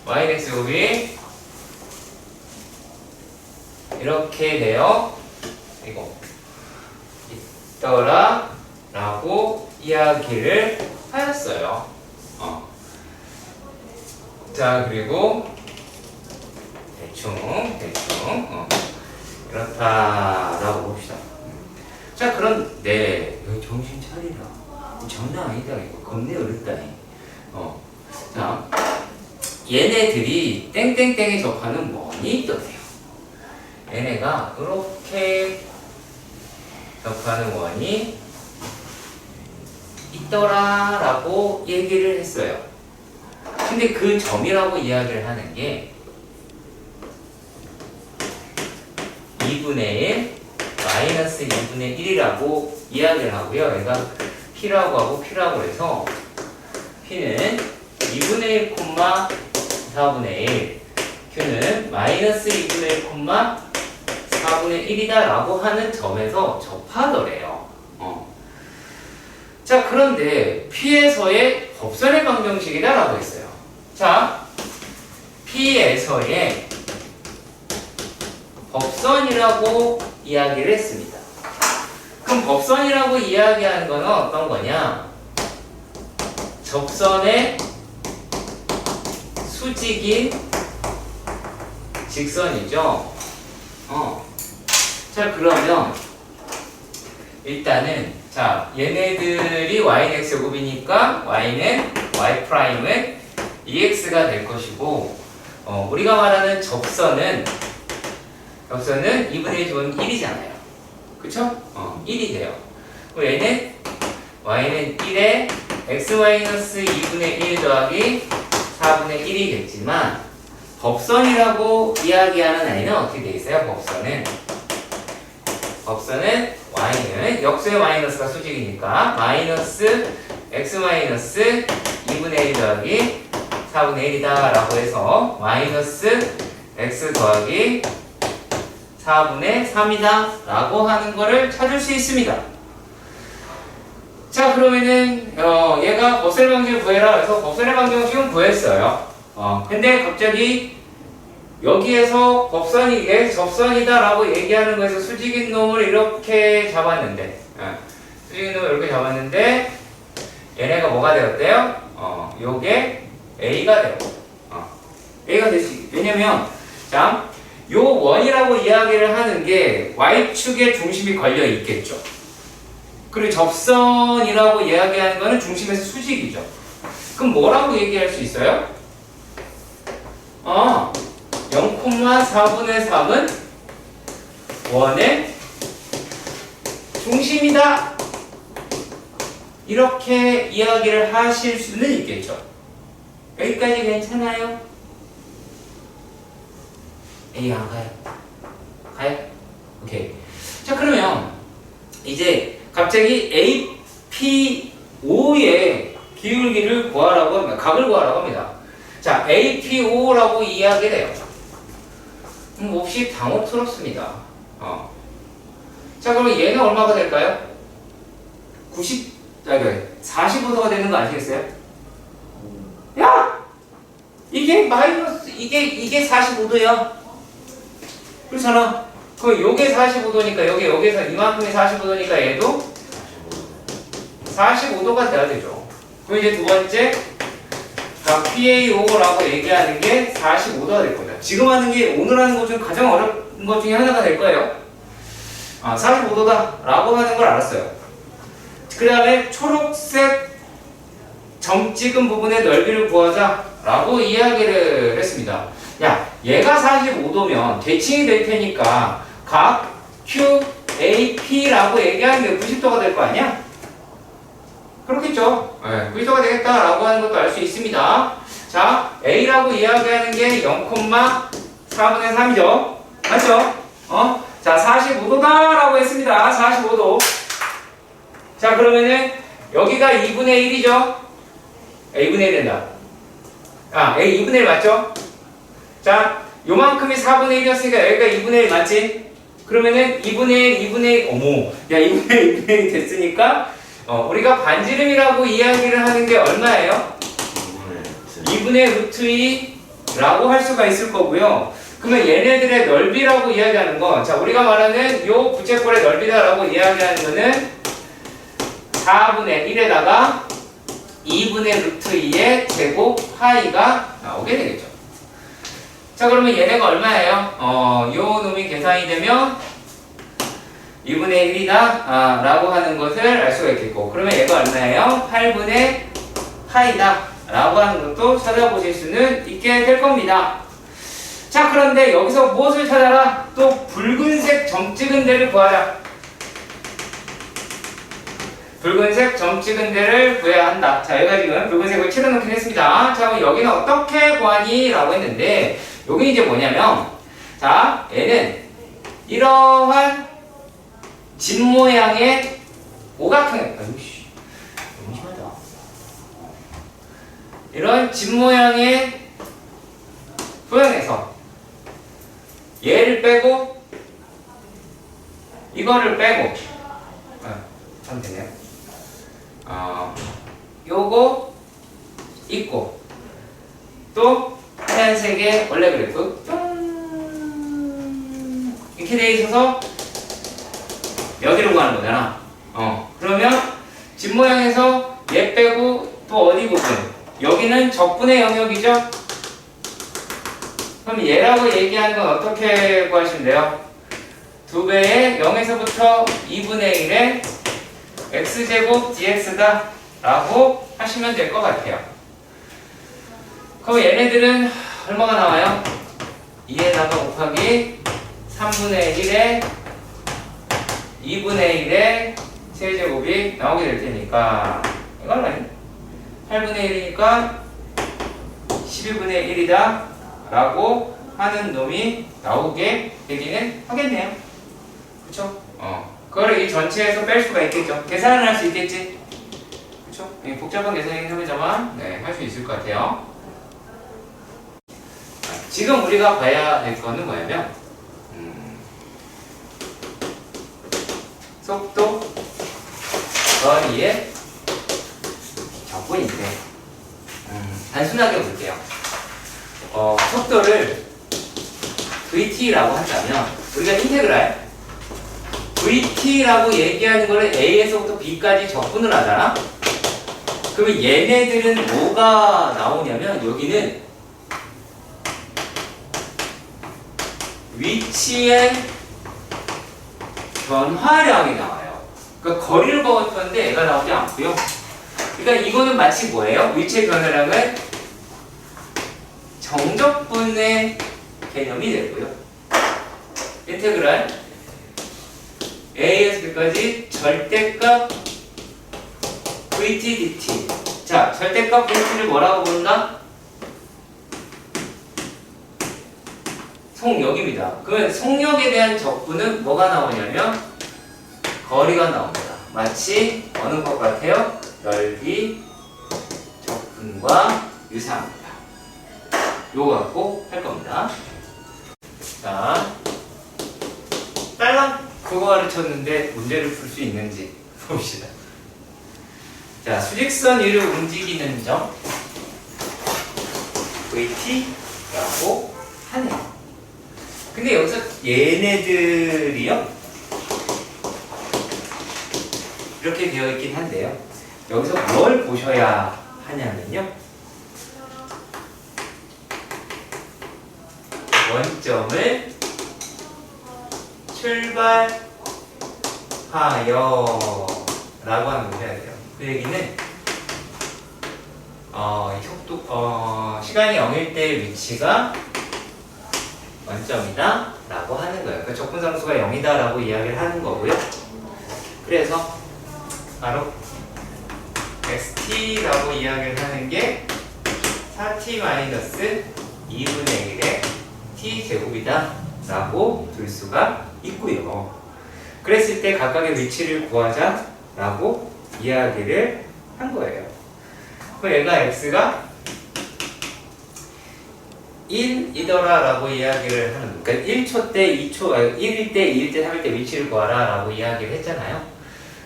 yx 제곱이 이렇게 돼요. 이거 있더라 라고 이야기를 하였어요. 자, 그리고 대충 이렇다라고 봅시다. 자, 그런데 여기 정신 차리라. 장난 아니다. 이거 겁내 어렵다. 자, 얘네들이 땡땡땡에 접하는 원이 있더세요. 얘네가 이렇게 접하는 원이 있더라라고 얘기를 했어요. 근데 그 점이라고 이야기를 하는 게 2분의 1 마이너스 2분의 1이라고 이야기를 하고요. 얘가 P라고 하고 P라고 해서 P는 2분의 1, 4분의 1 Q는 마이너스 2분의 1, 4분의 1이다 라고 하는 점에서 접하더래요. 자, 그런데 P에서의 법선의 방정식이다 라고 했어요. 자, P에서의 법선이라고 이야기를 했습니다. 그럼 법선이라고 이야기하는 거는 어떤 거냐? 접선의 수직인 직선이죠. 자, 그러면 일단은 자, 얘네들이 y는 x제곱이니까 y는 y'은 ex가 될 것이고 우리가 말하는 접선은 2분의 1 제곱은 1이잖아요. 그쵸? 1이 돼요. 그럼 얘는 y는 1에 x-2분의 1 더하기 4분의 1이겠지만 법선이라고 이야기하는 아이는 어떻게 돼 있어요? 법선은 y는 역수의 마이너스가 수직이니까 마이너스 x-2분의 1 더하기 4분의 1이다 라고 해서 마이너스 x 더하기 4분의 3이다 라고 하는 거를 찾을 수 있습니다. 자, 그러면은 얘가 법선의 방정식을 구해라 해서 법선의 방정식은 구했어요. 근데 갑자기 여기에서 법선이 이게 접선이다 라고 얘기하는 거에서 수직인 놈을 이렇게 잡았는데 수직인 놈을 이렇게 잡았는데 얘네가 뭐가 되었대요? 요게 A가 되고 A가 됐지. 왜냐면 자, 요 원이라고 이야기를 하는 게 Y축에 중심이 걸려 있겠죠. 그리고 접선이라고 이야기하는 거는 중심에서 수직이죠. 그럼 뭐라고 얘기할 수 있어요? 0,4분의 3은 원의 중심이다 이렇게 이야기를 하실 수는 있겠죠. 여기까지 괜찮아요? A 안 가요? 가요? 오케이. 자, 그러면 이제 갑자기 APO의 기울기를 구하라고 합니다. 각을 구하라고 합니다. 자, APO라고 이야기를 해요. 몹시 당혹스럽습니다. 자, 그러면 얘는 얼마가 될까요? 45도가 되는 거 아시겠어요? 야! 이게 마이너스, 이게 45도야. 그렇잖아. 그럼 요게 45도니까, 여기서 이만큼이 45도니까 얘도 45도가 돼야 되죠. 그럼 이제 두 번째, PAO라고 얘기하는 게 45도가 될 겁니다. 지금 하는 게 오늘 하는 것 중 가장 어려운 것 중에 하나가 될 거예요. 45도다 라고 하는 걸 알았어요. 그 다음에 초록색 점 찍은 부분의 넓이를 구하자 라고 이야기를 했습니다. 야, 얘가 45도면 대칭이 될 테니까 각 QAP라고 얘기하는 게 90도가 될 거 아니야? 그렇겠죠. 네, 90도가 되겠다라고 하는 것도 알 수 있습니다. 자, A라고 이야기하는 게 0,4분의 3이죠. 맞죠? 자, 45도다라고 했습니다. 45도. 자, 그러면은 여기가 2분의 1이죠. A분의 1 된다. A 2분의 1 맞죠? 자, 요만큼이 4분의 1이었으니까 여기가 2분의 1 맞지? 그러면은 2분의 1, 2분의 1, 어머, 야, 2분의 1, 2분의 1 됐으니까 우리가 반지름이라고 이야기를 하는 게 얼마예요? 2분의 루트 2라고 할 수가 있을 거고요. 그러면 얘네들의 넓이라고 이야기하는 거, 자, 우리가 말하는 요 부채꼴의 넓이다라고 이야기하는 거는 4분의 1에다가 2분의 루트 2의 제곱 파이가 나오게 되겠죠. 자, 그러면 얘네가 얼마예요? 요 놈이 계산이 되면 2분의 1이다 라고 하는 것을 알 수가 있겠고, 그러면 얘가 얼마예요? 8분의 파이다 라고 하는 것도 찾아보실 수는 있게 될 겁니다. 자, 그런데 여기서 무엇을 찾아라? 또 붉은색 점 찍은 데를 구하라. 붉은색 점 찍은 데를 구해야 한다. 자, 여기가 지금 붉은색을 칠해놓긴 했습니다. 자, 그럼 여기는 어떻게 구하니? 라고 했는데, 여기 이제 뭐냐면, 자, 얘는 이러한 집 모양의 오각형, 아이씨, 너무 심하다. 이런 집 모양의 도형에서 얘를 빼고 이거를 빼고 하면 되네요. 요거 있고 또 하얀색의 원래 그래프 이렇게 돼 있어서 여기로 가는 거잖아. 그러면 집 모양에서 얘 빼고 또 어디 부분? 여기는 적분의 영역이죠. 그럼 얘라고 얘기하는 건 어떻게 구하시면 돼요? 2배의 0에서부터 2분의 1의 x제곱 dx다 라고 하시면 될 것 같아요. 그럼 얘네들은 얼마가 나와요? 2에다가 곱하기 3분의 1에 2분의 1의 세제곱이 나오게 될 테니까 이건 아니 8분의 1이니까 12분의 1이다 라고 하는 놈이 나오게 되기는 하겠네요. 그쵸? 그걸 이 전체에서 뺄 수가 있겠죠. 계산을 할 수 있겠지. 그쵸? 복잡한 계산이긴 합니다만 할 수 있을 것 같아요. 지금 우리가 봐야 될 거는 뭐냐면 속도 거리의 적분인데 단순하게 볼게요. 속도를 vt라고 한다면 우리가 인테그랄 vt라고 얘기하는 거를 a에서부터 b까지 적분을 하잖아. 그러면 얘네들은 뭐가 나오냐면 여기는 위치의 변화량이 나와요. 그러니까 거리를 보았는데 얘가 나오지 않고요. 그러니까 이거는 마치 뭐예요? 위치의 변화량은 정적분의 개념이 되고요. 인테그랄 A에서 B까지 절대값 VT, DT. 자, 절대값 VT를 뭐라고 부른다? 속력입니다. 그러면 속력에 대한 적분은 뭐가 나오냐면 거리가 나옵니다. 마치 어느 것 같아요? 넓이 적분과 유사합니다. 요거 갖고 할 겁니다. 자, 딸랑 그거 가르쳤는데 문제를 풀 수 있는지 봅시다. 자, 수직선 위를 움직이는 점 VT라고 하네요. 근데 여기서 얘네들이요 이렇게 되어 있긴 한데요. 여기서 뭘 보셔야 하냐면요. 원점을 출발하여 라고 하는 걸 해야 돼요. 그 얘기는 시간이 0일 때 위치가 원점이다 라고 하는 거예요. 그러니까 적분상수가 0이다 라고 이야기를 하는 거고요. 그래서 바로 XT라고 이야기를 하는 게 4T-2분의 1의 T제곱이다 라고 둘 수가 있고요. 그랬을 때 각각의 위치를 구하자 라고 이야기를 한 거예요. 그럼 얘가 X가 1이더라 라고 이야기를 하는, 그러니까 1초 때, 2초, 1일 때, 2일 때, 3일 때 위치를 구하라 라고 이야기를 했잖아요.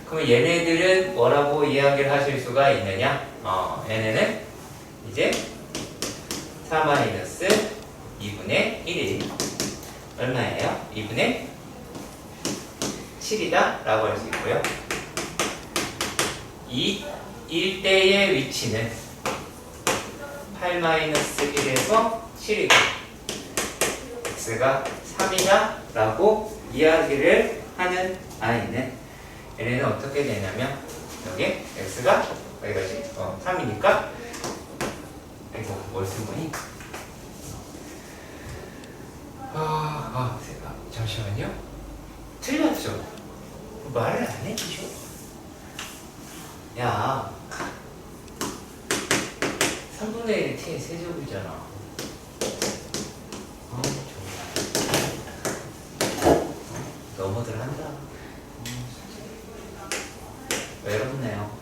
그럼 얘네들은 뭐라고 이야기를 하실 수가 있느냐? 얘네는 이제 4-2분의 1이 얼마예요? 2분의 7이다 라고 할 수 있고요. 1대의 위치는 8-1에서 7이고 x가 3이다 라고 이야기를 하는 아이는 얘네는 어떻게 되냐면 여기 x가 여기까지 3이니까 아이고 뭘 쓴 거니? 잠시만요. 틀렸죠? 말을 안 해주셔. 야 3분의 1이 t의 세제곱이잖아. 너무들 한다. 외롭네요.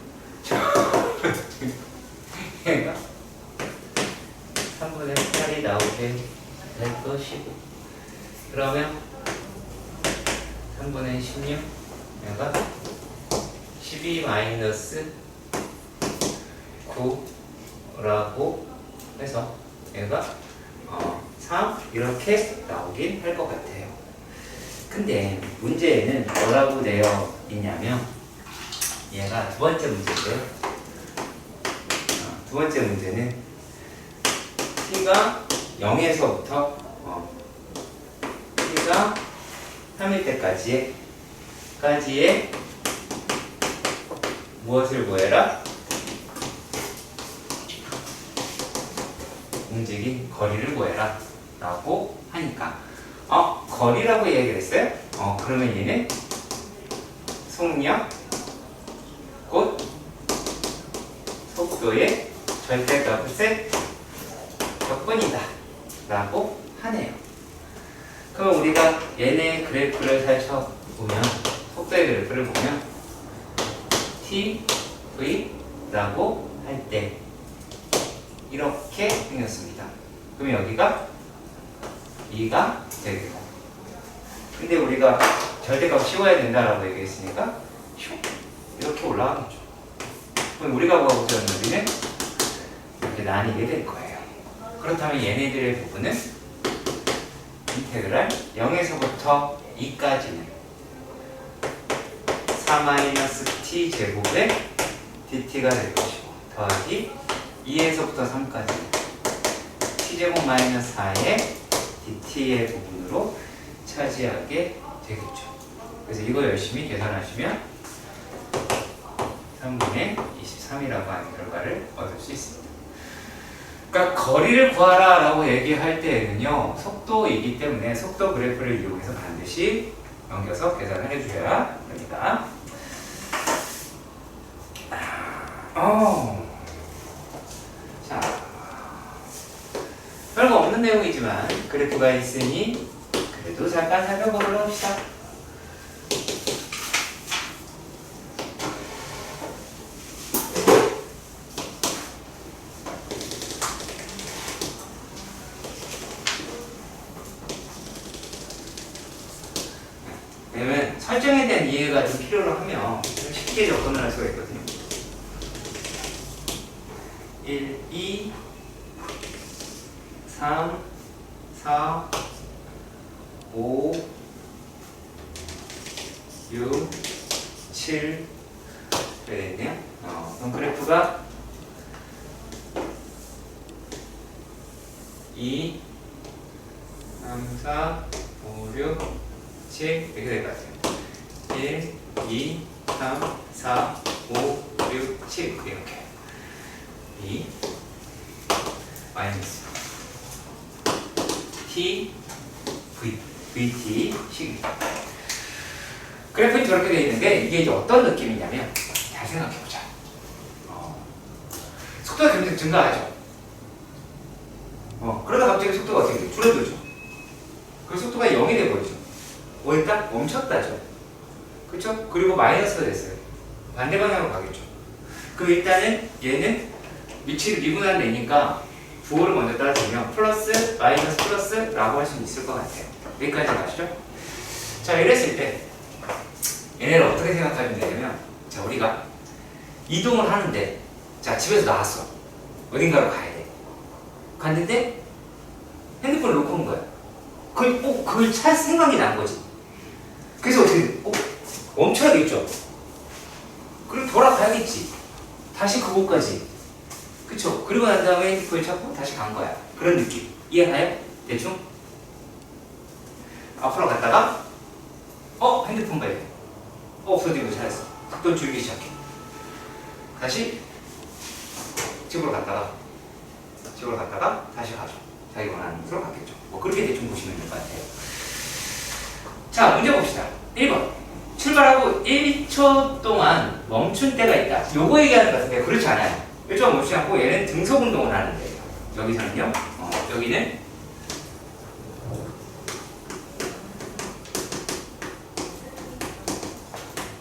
얘가 3분의 8이 나오게 될 것이고, 그러면 3분의 16 얘가 12 마이너스 9라고 해서 얘가 3 이렇게 나오긴 할 것 같아요. 근데 문제에는 뭐라고 되어 있냐면 얘가 두 번째 문제인데요. 두 번째 문제는 t가 0에서부터 t가 3일 때까지의 무엇을 구해라? 움직인 거리를 구해라 라고 하니까 거리라고 얘기를 했어요? 그러면 얘는 속력 곧 속도의 절대값의 적분이다 라고 하네요. 그럼 우리가 얘네 그래프를 살펴보면, 속도의 그래프를 보면 t, v 라고 할 때 이렇게 생겼습니다. 그럼 여기가 2가 되겠고, 근데 우리가 절대값 씌워야 된다라고 얘기했으니까 이렇게 올라가겠죠. 그럼 우리가 구하고자 하는 여기는 이렇게 나뉘게 될 거예요. 그렇다면 얘네들의 부분은 인테그랄 0에서부터 2까지는 4-t 제곱의 dt가 될 것이고, 더하기 2에서부터 3까지 t제곱 마이너스 4의 dt의 부분으로 차지하게 되겠죠. 그래서 이거 열심히 계산하시면 3분의 23이라고 하는 결과를 얻을 수 있습니다. 그러니까 거리를 구하라 라고 얘기할 때에는요, 속도이기 때문에 속도 그래프를 이용해서 반드시 넘겨서 계산을 해주셔야 됩니다. 자, 별거 없는 내용이지만 그래프가 있으니 그래도 잠깐 살펴보도록 합시다. 왜냐면 설정에 대한 이해가 좀 필요로 하면 쉽게 접근을 할 수가 있거든요. 1, 2, 3, 4, 5, 6, 7 이렇게 되겠네요. 그럼 그래프가 2, 3, 4, 5, 6, 7 이렇게 될 것 같아요. 1, 2, 3, 4, 5, 6, 7 이렇게 2 마이너스 t vt 식입니다. 그래프는 저렇게 되어 있는데 이게 이제 어떤 느낌이냐면 잘 생각해보자. 속도가 계속 증가하죠. 그러다 갑자기 속도가 어떻게 돼? 줄어들죠. 그 속도가 0이 돼버리죠. 일단 멈췄다죠. 그쵸? 그리고 마이너스가 됐어요. 반대 방향으로 가겠죠. 그럼 일단은 얘는 위치를 미분한 내니까 부호를 먼저 따라주면 플러스, 마이너스, 플러스라고 할 수 있을 것 같아요. 여기까지 가시죠? 자, 이랬을 때 얘네를 어떻게 생각하면 되냐면, 자, 우리가 이동을 하는데, 자, 집에서 나왔어. 어딘가로 가야 돼. 갔는데 핸드폰을 놓고 온 거야. 그걸 찾을 생각이 난 거지. 그래서 어떻게 돼? 멈춰야겠죠. 그리고 돌아가야겠지. 다시 그곳까지. 그쵸? 그리고 난 다음에 핸드폰을 찾고 다시 간 거야. 그런 느낌. 이해가요? 대충? 앞으로 갔다가 핸드폰 발견. 없어진 거 찾았어. 속도 줄이기 시작해. 다시 집으로 갔다가 다시 가죠. 자기 원하는 곳으로 갔겠죠. 그렇게 대충 보시면 될 것 같아요. 자, 문제 봅시다. 1번. 출발하고 1초 동안 멈춘 때가 있다. 요거 얘기하는 것 같은데 그렇지 않아요. 1초 동안 멈추지 않고 얘는 등속 운동을 하는데, 여기서는요. 여기는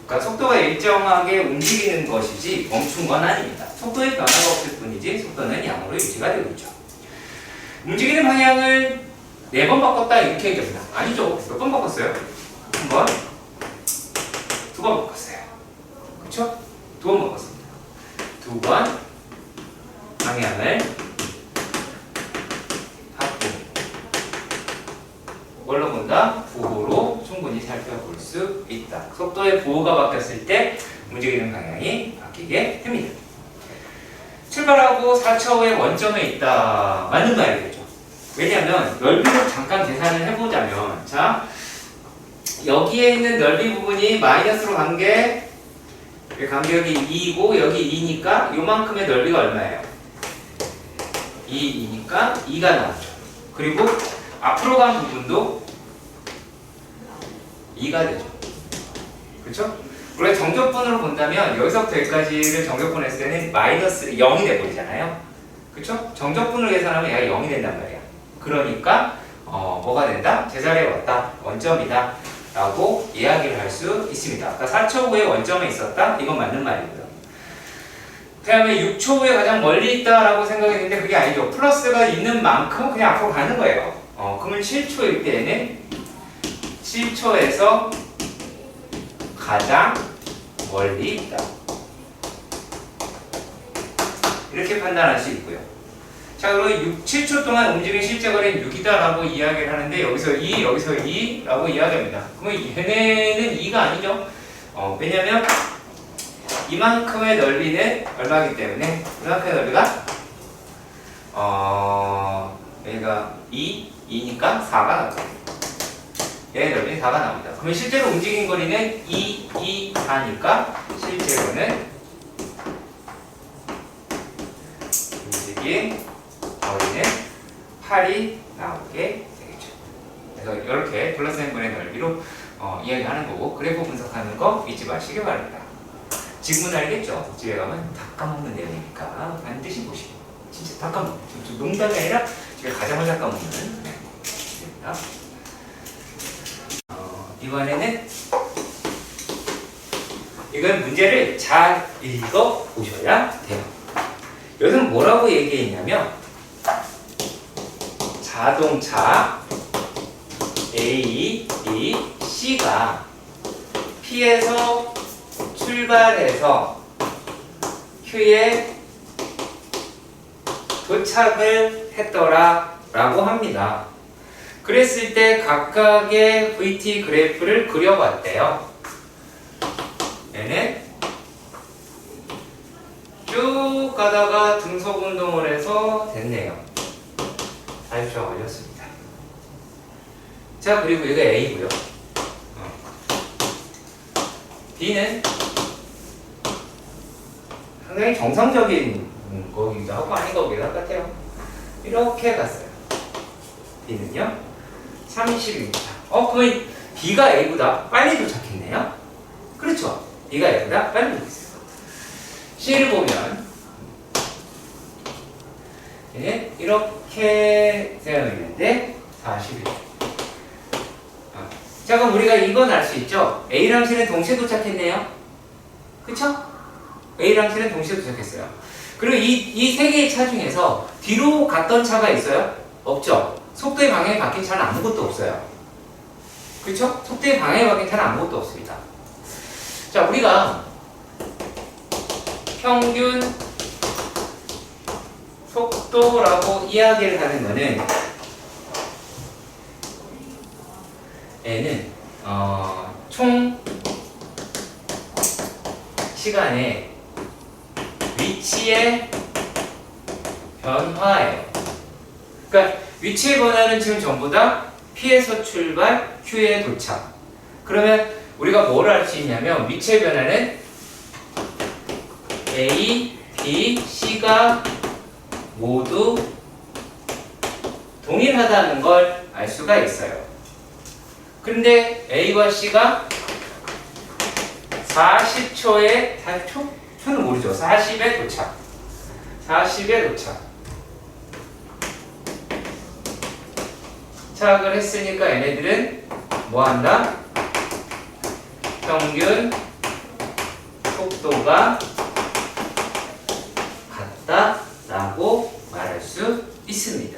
그러니까 속도가 일정하게 움직이는 것이지 멈춘 건 아닙니다. 속도의 변화가 없을 뿐이지 속도는 양으로 유지가 되고 있죠. 움직이는 방향을 4번 바꿨다 이렇게 얘기합니다. 아니죠. 몇 번 바꿨어요? 한 번, 2번 바꿨어요. 그쵸? 2번 바꿨습니다. 2번 방향을 바꿉니다. 뭘로 본다? 부호로 충분히 살펴볼 수 있다. 속도의 부호가 바뀌었을 때 움직이는 방향이 바뀌게 됩니다. 출발하고 4초 후에 원점에 있다. 맞는 말이겠죠. 왜냐하면 넓이를 잠깐 계산을 해보자면, 자, 여기에 있는 넓이 부분이 마이너스로 간 게 간격이 2이고 여기 2니까 요만큼의 넓이가 얼마예요? 2니까 2가 나오죠. 그리고 앞으로 간 부분도 2가 되죠. 그렇죠? 원래 정적분으로 본다면 여기서부터 여기까지를 정적분 했을 때는 마이너스 0이 돼버리잖아요. 그렇죠? 정적분으로 계산하면 얘가 0이 된단 말이야. 그러니까 뭐가 된다? 제자리에 왔다. 원점이다. 라고 이야기를 할 수 있습니다. 아까 4초 후에 원점에 있었다? 이건 맞는 말입니다. 그 다음에 6초 후에 가장 멀리 있다라고 생각했는데 그게 아니죠. 플러스가 있는 만큼 그냥 앞으로 가는 거예요. 그러면 7초일 때는 7초에서 가장 멀리 있다. 이렇게 판단할 수 있고요. 자, 그리고 7초 동안 움직인 실제 거리는 6이다 라고 이야기를 하는데 여기서 2, 여기서 2 라고 이야기합니다. 그러면 얘네는 2가 아니죠. 왜냐면 이만큼의 넓이는 얼마이기 때문에 이만큼의 넓이가 여기가 2니까 4가 나옵니다. 얘의 넓이는 4가 나옵니다. 그러면 실제로 움직인 거리는 2, 4니까 실제로는 움직인 거리는 8이 나오게 되겠죠. 그래서 이렇게 플러스 n분의 넓이로 이야기하는 거고, 그래프 분석하는 거 잊지 마시기 바랍니다. 지금은 알겠죠? 집에 가면 다 까먹는 내용이니까 반드시 보시고 진짜 다 까먹는 농담이 아니라 집에 가자마자 까먹는 내용입니다. 이번에는 이건 문제를 잘 읽어 보셔야 돼요. 여기서 뭐라고 얘기했냐면 자동차 A, B, C가 P에서 출발해서 Q에 도착을 했더라 라고 합니다. 그랬을 때 각각의 VT 그래프를 그려봤대요. 얘는 쭉 가다가 등속 운동을 해서 됐네요. 40초가 걸렸습니다. 자, 그리고 이거 A고요. B는 상당히 정상적인 거기도 하고 아닌 거기도 똑같아요. 이렇게 갔어요. B는요 30입니다. 그럼 B가 A보다 빨리 도착했네요. 그렇죠? B가 A보다 빨리 도착했어요. C를 보면 얘는 이렇게 세워있는데 40일. 자, 그럼 우리가 이건 알 수 있죠? A랑 C는 동시에 도착했네요. 그쵸? A랑 C는 동시에 도착했어요. 그리고 이 세 개의 차 중에서 뒤로 갔던 차가 있어요? 없죠? 속도의 방향이 바뀐 차는 아무것도 없어요. 그쵸? 속도의 방향이 바뀐 차는 아무것도 없습니다. 자, 우리가 평균 속도라고 이야기를 하는 거는 얘는 총 시간에 위치의 변화예요. 그러니까 위치의 변화는 지금 전부 다 P에서 출발, Q에 도착. 그러면 우리가 뭘 알 수 있냐면 위치의 변화는 A, B, C가 모두 동일하다는 걸 알 수가 있어요. 근데 A와 C가 40초에 40초? 초는 모르죠. 40에 도착. 40에 도착. 도착을 했으니까 얘네들은 뭐 한다? 평균 속도가 같다라고 말할 수 있습니다.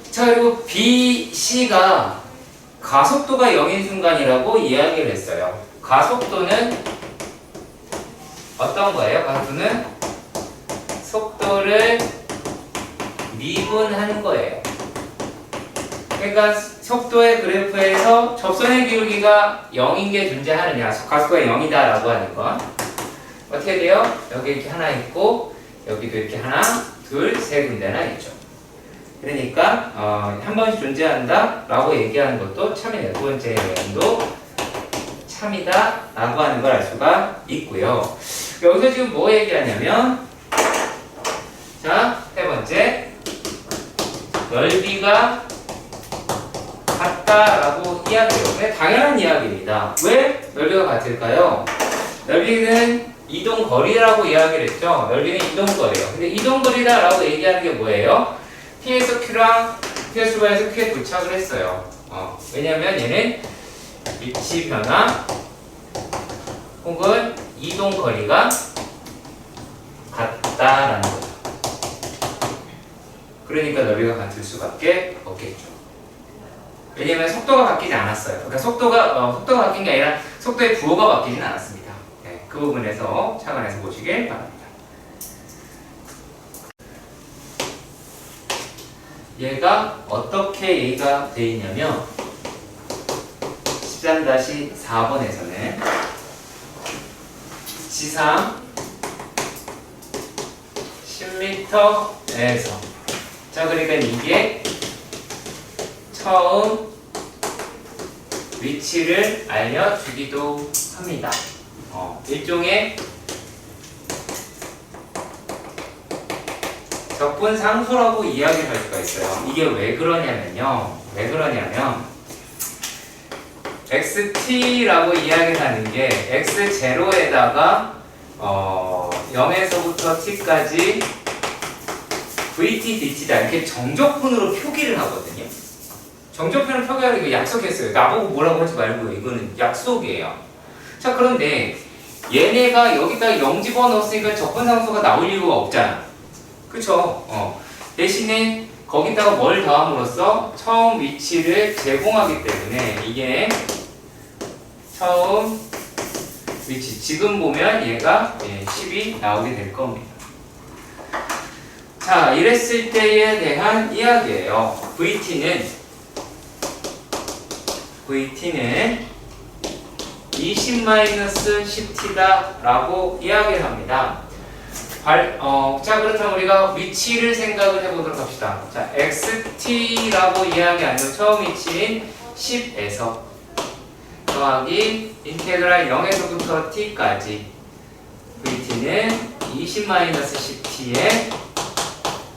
자, 그리고 B, C가 가속도가 0인 순간이라고 이야기를 했어요. 가속도는 어떤 거예요? 가속도는 속도를 미분한 거예요. 그러니까 속도의 그래프에서 접선의 기울기가 0인 게 존재하느냐, 가속도가 0이다 라고 하는 건 어떻게 돼요? 여기 이렇게 하나 있고 여기도 이렇게 하나, 둘, 세 군데나 있죠. 그러니까 한 번씩 존재한다 라고 얘기하는 것도 참이에요. 두 번째 내용도 참이다 라고 하는 걸 알 수가 있고요. 여기서 지금 뭐 얘기하냐면, 자, 세 번째, 넓이가 같다라고 이야기해요. 근데 당연한 이야기입니다. 왜 넓이가 같을까요? 넓이는 이동거리라고 이야기를 했죠. 넓이는 이동거리예요. 근데 이동거리다라고 얘기하는 게 뭐예요? P에서 Q랑 P에서 출발해서 Q에 도착을 했어요. 왜냐면 얘는 위치 변화 혹은 이동거리가 같다라는 거죠. 그러니까 넓이가 같을 수밖에 없겠죠. 왜냐면 속도가 바뀌지 않았어요. 그러니까 속도가 바뀐 게 아니라 속도의 부호가 바뀌진 않았습니다. 네, 그 부분에서 착안해서 보시길 바랍니다. 얘가 어떻게 얘기가 되어 있냐면 13-4번에서는 지상 10m에서, 자, 그러니까 이게 처음 위치를 알려주기도 합니다. 일종의 적분상수라고 이야기를 할 수가 있어요. 이게 왜 그러냐면 xt라고 이야기하는 게 x0에다가 0에서부터 t까지 vt, dt다 이렇게 정적분으로 표기를 하거든요. 정적분을 표기하는 거 약속했어요. 나보고 뭐라고 하지 말고요. 이거는 약속이에요. 자, 그런데 얘네가 여기다가 0 집어넣었으니까 적분상수가 나올 이유가 없잖아. 그쵸? 대신에 거기다가 뭘 더함으로써 처음 위치를 제공하기 때문에 이게 처음 위치, 지금 보면 얘가 10이 나오게 될 겁니다. 자, 이랬을 때에 대한 이야기예요. VT는 20-10t다 라고 이야기를 합니다. 자, 그렇다면 우리가 위치를 생각을 해보도록 합시다. 자, xt라고 이야기하는 처음 위치인 10에서 더하기 인테그랄 0에서부터 t까지 vt는 20-10t의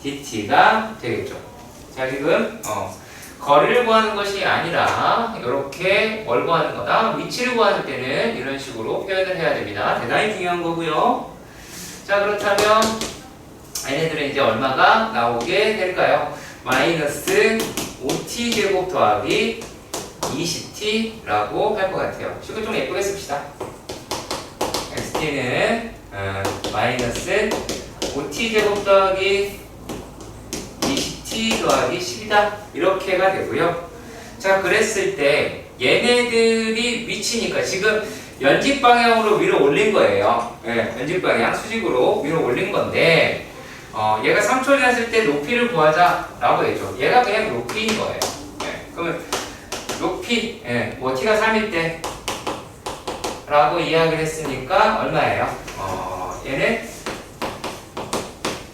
dt가 되겠죠. 자, 지금 거리를 구하는 것이 아니라 이렇게 뭘 구하는 거다? 위치를 구하는 때는 이런 식으로 표현을 해야 됩니다. 대단히 중요한 거고요. 자, 그렇다면 얘네들은 이제 얼마가 나오게 될까요? 마이너스 5t 제곱 더하기 20t라고 할 것 같아요. 식을 좀 예쁘게 씁시다. xt는 마이너스 5t 제곱 더하기 20t 더하기 10이다. 이렇게가 되고요. 자, 그랬을 때 얘네들이 위치니까 지금 연직 방향으로 위로 올린 거예요. 네, 연직 방향 수직으로 위로 올린 건데 얘가 3초 지났을 때 높이를 구하자라고 했죠. 얘가 그냥 높이인 거예요. 네, 그러면 높이, 뭐 t가 3일 때 라고 이야기를 했으니까 얼마예요? 얘는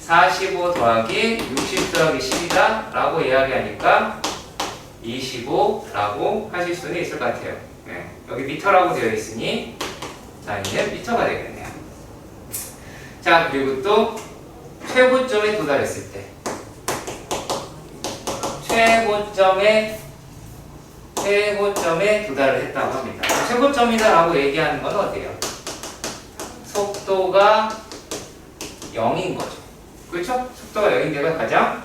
45 더하기 60 더하기 10이다 라고 이야기하니까 25라고 하실 수는 있을 것 같아요. 네, 여기 미터라고 되어 있으니 자, 얘는 미터가 되겠네요. 자, 그리고 또 최고점에 도달했을 때 최고점에 도달을 했다고 합니다. 최고점이다 라고 얘기하는 건 어때요? 속도가 0인 거죠. 그렇죠? 속도가 0인 데가 가장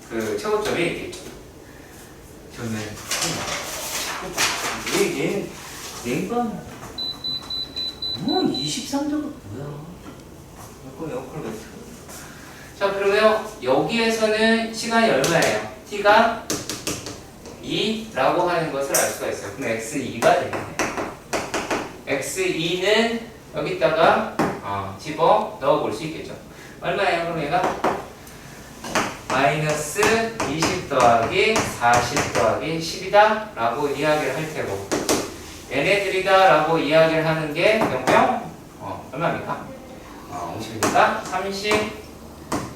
그 최고점이 있겠죠. 저는 얘는 냉방 23도가 뭐야? 자, 그러면 여기에서는 시간이 얼마예요? t가 2라고 하는 것을 알 수가 있어요. 그럼 x2가 되겠네요. x2는 여기다가 집어 넣어 볼 수 있겠죠. 얼마예요? 그럼 얘가 마이너스 20 더하기 40 더하기 10이다 라고 이야기를 할 테고, 얘네들이다 라고 이야기를 하는 게 영평 얼마입니까? 50이니까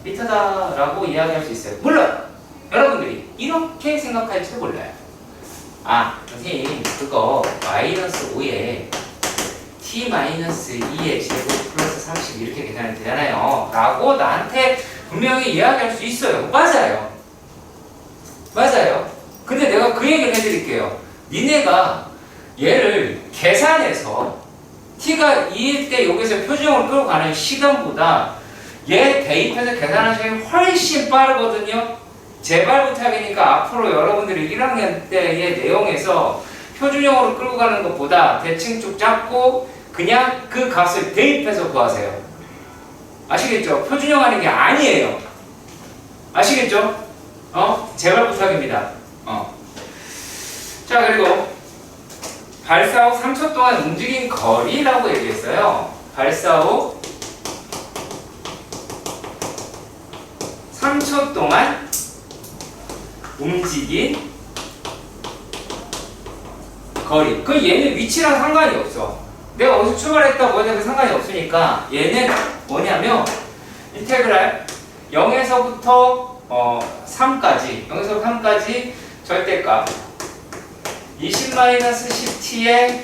30m다 라고 이야기할 수 있어요. 물론 여러분들이 이렇게 생각할지도 몰라요. 선생님 그거 마이너스 5에 t-2의 제곱 플러스 30 이렇게 계산이 되잖아요 라고 나한테 분명히 이야기할 수 있어요. 맞아요. 근데 내가 그 얘기를 해드릴게요. 니네가 얘를 계산해서 t가 2일 때 여기서 표준형으로 끌고 가는 시간보다 얘 대입해서 계산하시면 훨씬 빠르거든요. 제발 부탁이니까 앞으로 여러분들이 1학년 때의 내용에서 표준형으로 끌고 가는 것보다 대칭 쭉 잡고 그냥 그 값을 대입해서 구하세요. 아시겠죠? 표준형 하는 게 아니에요. 아시겠죠? 제발 부탁입니다. 자, 그리고 발사 후 3초 동안 움직인 거리라고 얘기했어요. 발사 후 3초 동안 움직인 거리. 그 얘는 위치랑 상관이 없어. 내가 어디서 출발했다 뭐냐고 상관이 없으니까 얘는 뭐냐면 인테그랄 0에서부터 3까지 절대값 20-10t의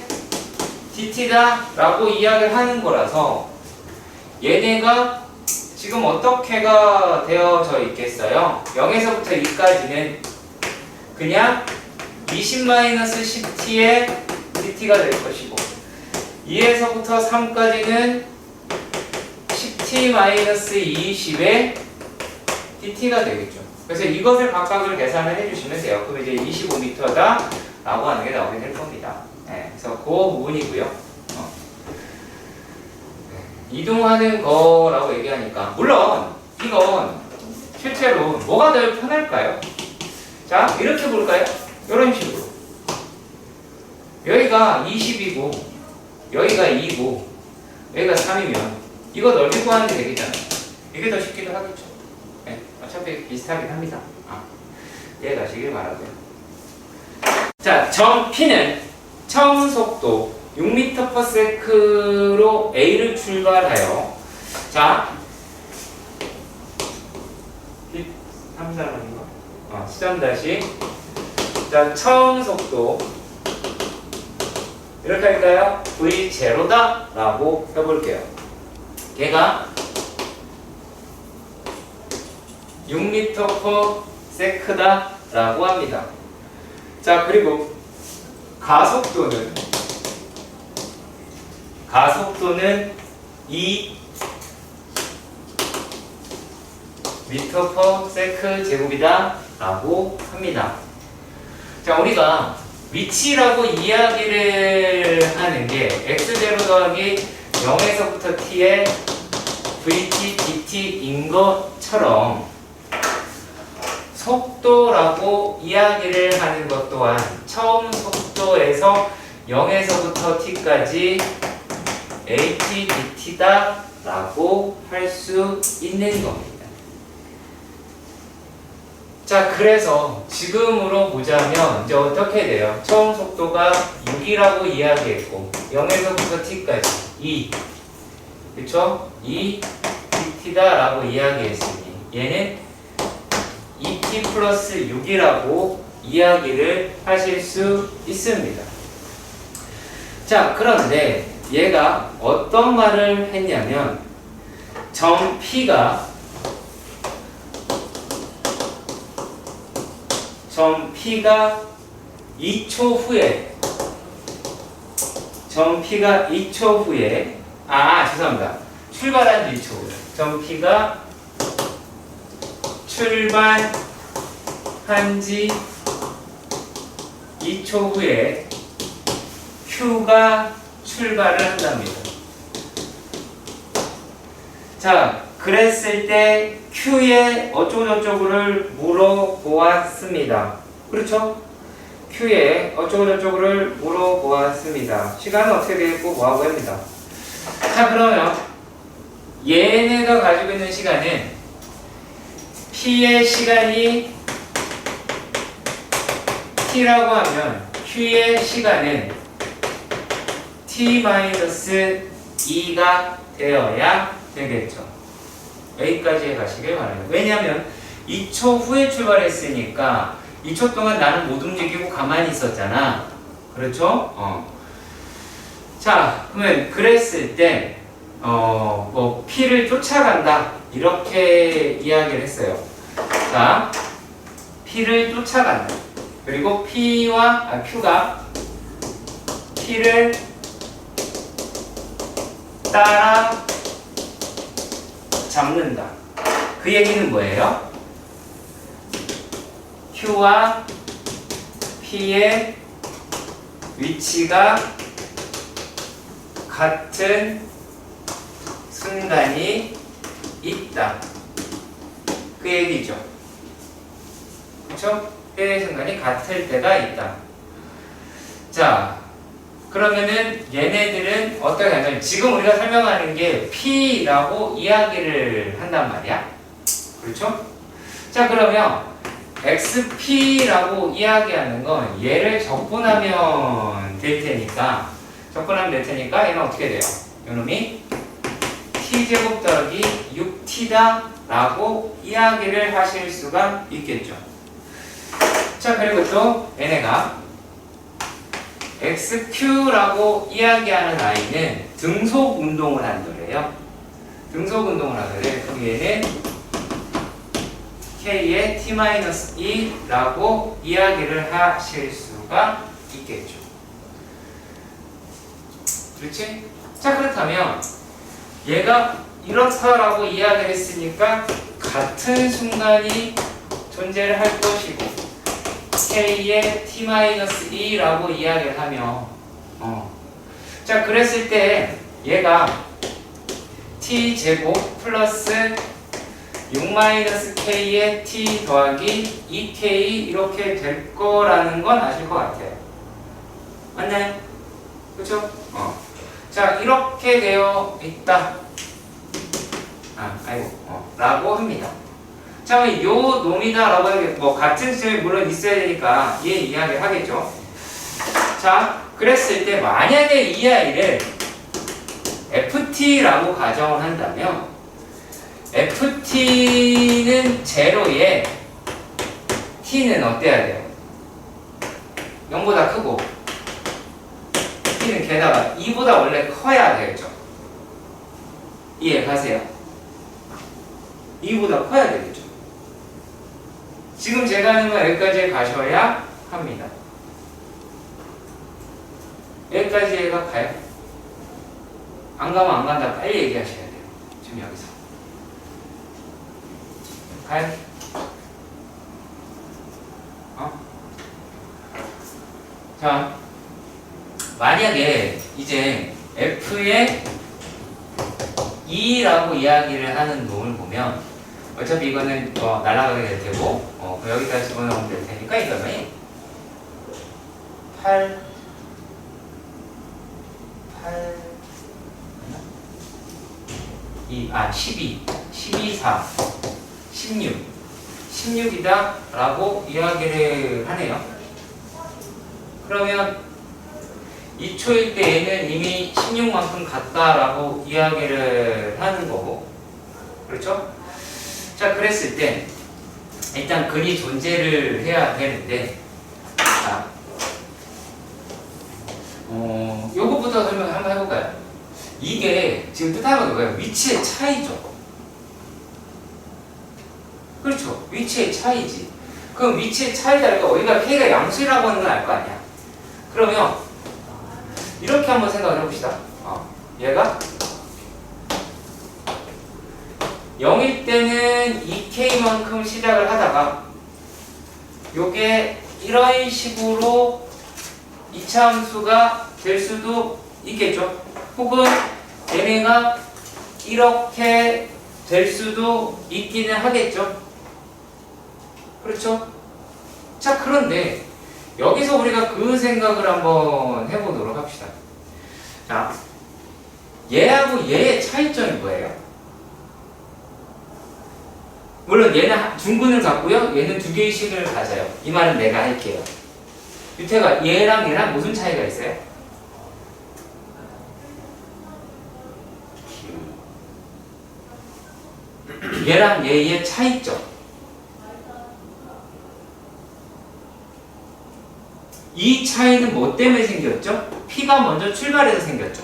dt다 라고 이야기를 하는 거라서 얘네가 지금 어떻게가 되어져 있겠어요? 0에서부터 2까지는 그냥 20-10t의 dt가 될 것이고 2에서부터 3까지는 10t-20의 dt가 되겠죠. 그래서 이것을 각각을 계산을 해주시면 돼요. 그럼 이제 25m다 라고 하는 게 나오게 될 겁니다. 네, 그래서 그 부분이고요. 이동하는 거라고 얘기하니까 물론 이건 실제로 뭐가 더 편할까요? 자, 이렇게 볼까요? 이런 식으로 여기가 20이고 여기가 2고 여기가 3이면 이거 넓이 구하는 게 되겠잖아요. 이게 더 쉽기도 하겠죠. 네, 어차피 비슷하긴 합니다. 이해가시길 바라고요. 자, 점 P는 처음 속도 6m/s로 A를 출발하여 자 3단원인가? 시점 다시 자 처음 속도 이렇게 할까요? V0다 라고 해볼게요. 걔가 6m/s다 라고 합니다. 자, 그리고 가속도는 2m/s 제곱이다 라고 합니다. 자, 우리가 위치라고 이야기를 하는 게 x0 더하기 0에서부터 t의 vt, dt인 것처럼 속도라고 이야기를 하는 것 또한 처음 속도에서 0에서부터 t까지 at, dt다 라고 할 수 있는 겁니다. 자, 그래서 지금으로 보자면 이제 어떻게 돼요? 처음 속도가 6이라고 이야기했고 0에서부터 t까지 2 그쵸? 2 dt다 라고 이야기했으니 얘는 2t 플러스 6이라고 이야기를 하실 수 있습니다. 자, 그런데 얘가 어떤 말을 했냐면 점 P가 2초 후에 죄송합니다. 출발한 2초 후에 점 P가 출발한 지 2초 후에 Q가 출발을 한답니다. 자, 그랬을 때 Q의 어쩌고저쩌고를 물어보았습니다. 그렇죠? Q의 어쩌고저쩌고를 물어보았습니다. 시간은 어떻게 되겠고 뭐하고 합니다. 자, 그러면 얘네가 가지고 있는 시간은 P의 시간이 T라고 하면 Q의 시간은 T-2가 되어야 되겠죠. 여기까지 가시길 바랍니다. 왜냐하면 2초 후에 출발했으니까 2초 동안 나는 못 움직이고 가만히 있었잖아. 그렇죠? 자, 그러면 그랬을 때 P를 쫓아간다 이렇게 이야기를 했어요. 자, P를 쫓아간다. 그리고 Q가 P를 따라 잡는다. 그 얘기는 뭐예요? Q와 P의 위치가 같은 순간이 있다. 그 얘기죠. 그렇죠? 때의 순간이 같을 때가 있다. 자, 그러면은 얘네들은 어떻게 하냐면 지금 우리가 설명하는 게 P라고 이야기를 한단 말이야. 그렇죠? 자, 그러면 XP라고 이야기하는 건 얘를 적분하면 될 테니까 얘는 어떻게 돼요? 이놈이 T제곱 더하기 6T다 라고 이야기를 하실 수가 있겠죠. 자, 그리고 또 얘네가 XQ라고 이야기하는 아이는 등속 운동을 한다래요. 등속 운동을 하더래. 그럼 얘는 K의 T-2라고 이야기를 하실 수 수가 있겠죠. 그렇지? 자, 그렇다면 얘가 이렇다라고 이야기를 했으니까 같은 순간이 존재를 할 것이고 k의 t-2라고 이야기를 하면 자, 그랬을 때 얘가 t제곱 플러스 6-k의 t 더하기 2k 이렇게 될 거라는 건 아실 것 같아요. 맞나요? 그쵸? 자, 이렇게 되어 있다. 라고 합니다. 자, 요 놈이다 라고 하겠, 같은 시점이 물론 있어야 되니까 얘 이야기를 하겠죠. 자, 그랬을 때 만약에 이 아이를 ft라고 가정을 한다면 ft는 제로에 t는 어때야 돼요? 0보다 크고 t는 게다가 2보다 원래 커야 되겠죠. 이해 가세요? 2보다 커야 되겠죠. 지금 제가 하는 건 여기까지 가셔야 합니다. 여기까지 얘가 가요? 안 가면 안 간다 빨리 얘기하셔야 돼요. 지금 여기서 가요? 자, 만약에 이제 F의 2라고 이야기를 하는 놈을 보면 어차피 이거는 날아가게 될 테고 여기다 집어넣으면 될 테니까 이거는 12, 4, 16이다 라고 이야기를 하네요. 그러면 2초일 때 얘는 이미 16만큼 갔다라고 이야기를 하는 거고, 그렇죠? 자, 그랬을 때 일단 근이 존재를 해야 되는데, 자, 요거부터 설명 한번 해볼까요? 이게 지금 뜻하는 건 뭐예요? 위치의 차이죠. 그렇죠? 위치의 차이지. 그럼 위치의 차이다니까 어디가 k가 양수라고 하는 건 알 거 아니야. 그러면 이렇게 한번 생각을 해봅시다. 얘가 0일 때는 2k만큼 시작을 하다가 요게 이런 식으로 이차함수가 될 수도 있겠죠. 혹은 얘네가 이렇게 될 수도 있기는 하겠죠. 그렇죠? 자, 그런데 여기서 우리가 그 생각을 한번 해보도록 합시다. 자, 얘하고 얘의 차이점이 뭐예요? 물론 얘는 중근을 갖고요, 얘는 두 개의 식을 가져요. 이 말은 내가 할게요. 유태가 얘랑 얘랑 무슨 차이가 있어요? 얘랑 얘의 차이점. 이 차이는 뭐 때문에 생겼죠? P가 먼저 출발해서 생겼죠.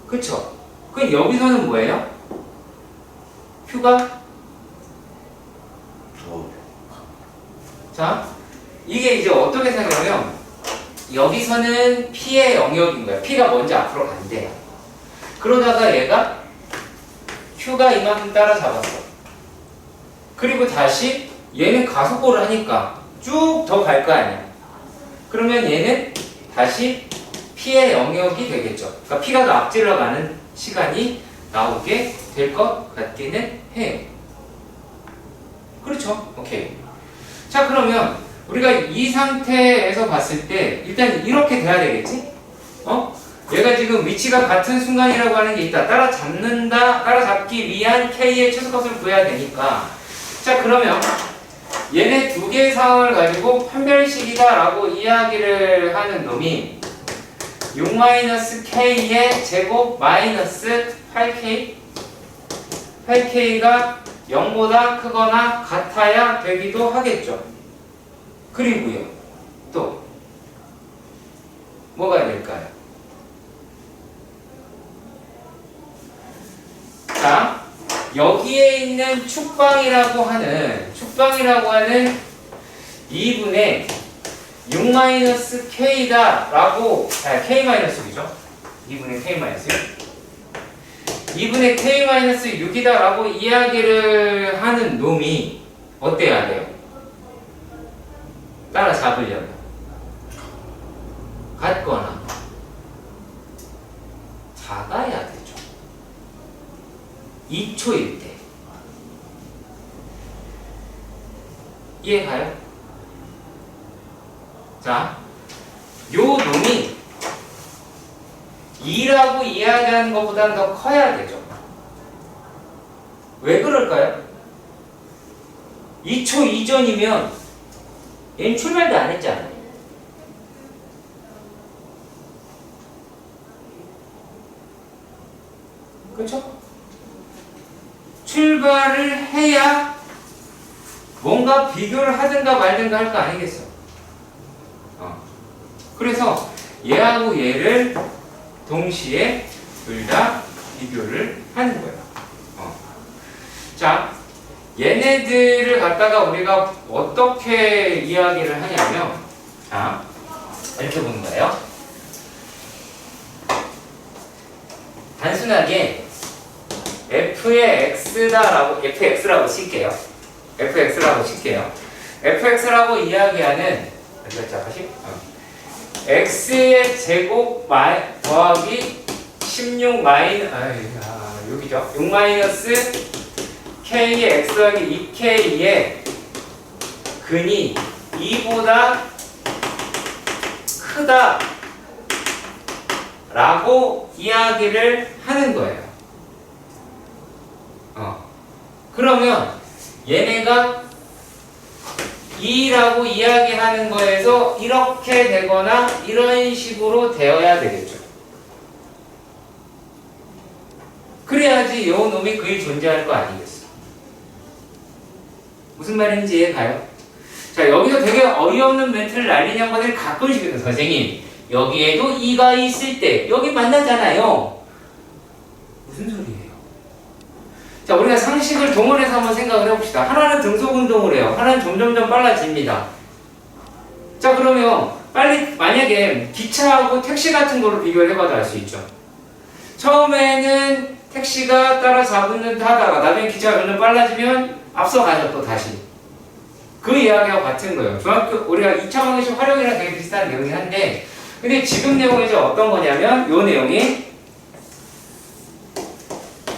그쵸? 그럼 여기서는 뭐예요? Q가? 자, 이게 이제 어떻게 생각하면 여기서는 P의 영역인 거야. P가 먼저 앞으로 간대요. 그러다가 얘가 Q가 이만큼 따라잡았어. 그리고 다시 얘는 가속도를 하니까 쭉 더 갈 거 아니야. 그러면 얘는 다시 P의 영역이 되겠죠. 그러니까 P가 더 앞질러 가는 시간이 나오게 될 것 같기는 해요. 그렇죠? 오케이. 자, 그러면 우리가 이 상태에서 봤을 때 일단 이렇게 돼야 되겠지? 얘가 지금 위치가 같은 순간이라고 하는 게 있다. 따라잡기 위한 K의 최소값을 구해야 되니까. 자, 그러면 얘네 두 개의 상황을 가지고 판별식이다 라고 이야기를 하는 놈이 6-k의 제곱 마이너스 8k 8k가 0보다 크거나 같아야 되기도 하겠죠. 그리고요, 또 뭐가 될까요? 자, 여기에 있는 축방이라고 하는 2분의 6-k다 라고 k-6죠. 2분의 k-6 2분의 k-6이다 라고 이야기를 하는 놈이 어때야 돼요? 따라잡으려면 같거나 작아야 되죠. 2초일 때. 이해가요? 자, 요 놈이 2라고 이야기하는 것보다는 더 커야 되죠. 왜 그럴까요? 2초 이전이면 얘는 출발도 안 했잖아요. 그렇죠? 출발을 해야 뭔가 비교를 하든가 말든가 할 거 아니겠어. 그래서 얘하고 얘를 동시에 둘 다 비교를 하는 거예요. 자, 얘네들을 갖다가 우리가 어떻게 이야기를 하냐면, 자, 이렇게 보는 거예요. 단순하게 f의 x다라고, fx라고 칠게요. fx라고 칠게요. fx라고 이야기하는, x의 제곱 더하기 16 여기죠. 6 마이너스 k의 x 더하기 2k의 근이 2보다 크다 라고 이야기를 하는 거예요. 그러면 얘네가 2라고 이야기하는 거에서 이렇게 되거나 이런 식으로 되어야 되겠죠. 그래야지 요 놈이 그일 존재할 거 아니겠어. 무슨 말인지 이해가요? 자, 여기서 되게 어이없는 멘트를 날리는 양반들이 가끔씩 있어요. 선생님, 여기에도 2가 있을 때 여기 만나잖아요. 무슨 소리예요? 자, 우리가 상식을 동원해서 한번 생각을 해봅시다. 하나는 등속 운동을 해요. 하나는 점점점 빨라집니다. 자, 그러면 빨리 만약에 기차하고 택시 같은 거로 비교를 해봐도 알 수 있죠. 처음에는 택시가 따라잡는 하다가 나중에 기차가 점점 빨라지면 앞서가죠. 또 다시 그 이야기와 같은 거예요. 중학교 우리가 2차 방정식 활용이랑 되게 비슷한 내용이긴 한데, 근데 지금 내용이 이제 어떤 거냐면 요 내용이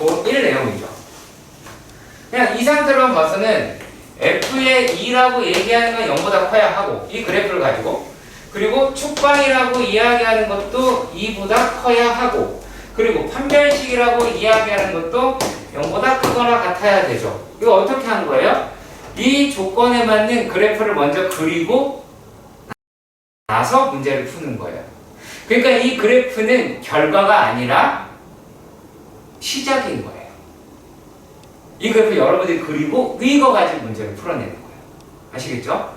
고1 내용이죠. 그냥 이 상태로만 봐서는 f의 2라고 얘기하는 건 0보다 커야 하고, 이 그래프를 가지고, 그리고 축방이라고 이야기하는 것도 2보다 커야 하고, 그리고 판별식이라고 이야기하는 것도 0보다 크거나 같아야 되죠. 이거 어떻게 하는 거예요? 이 조건에 맞는 그래프를 먼저 그리고 나서 문제를 푸는 거예요. 그러니까 이 그래프는 결과가 아니라 시작인 거예요. 이 그래프 여러분들이 그리고 이거 가지고 문제를 풀어내는 거예요. 아시겠죠?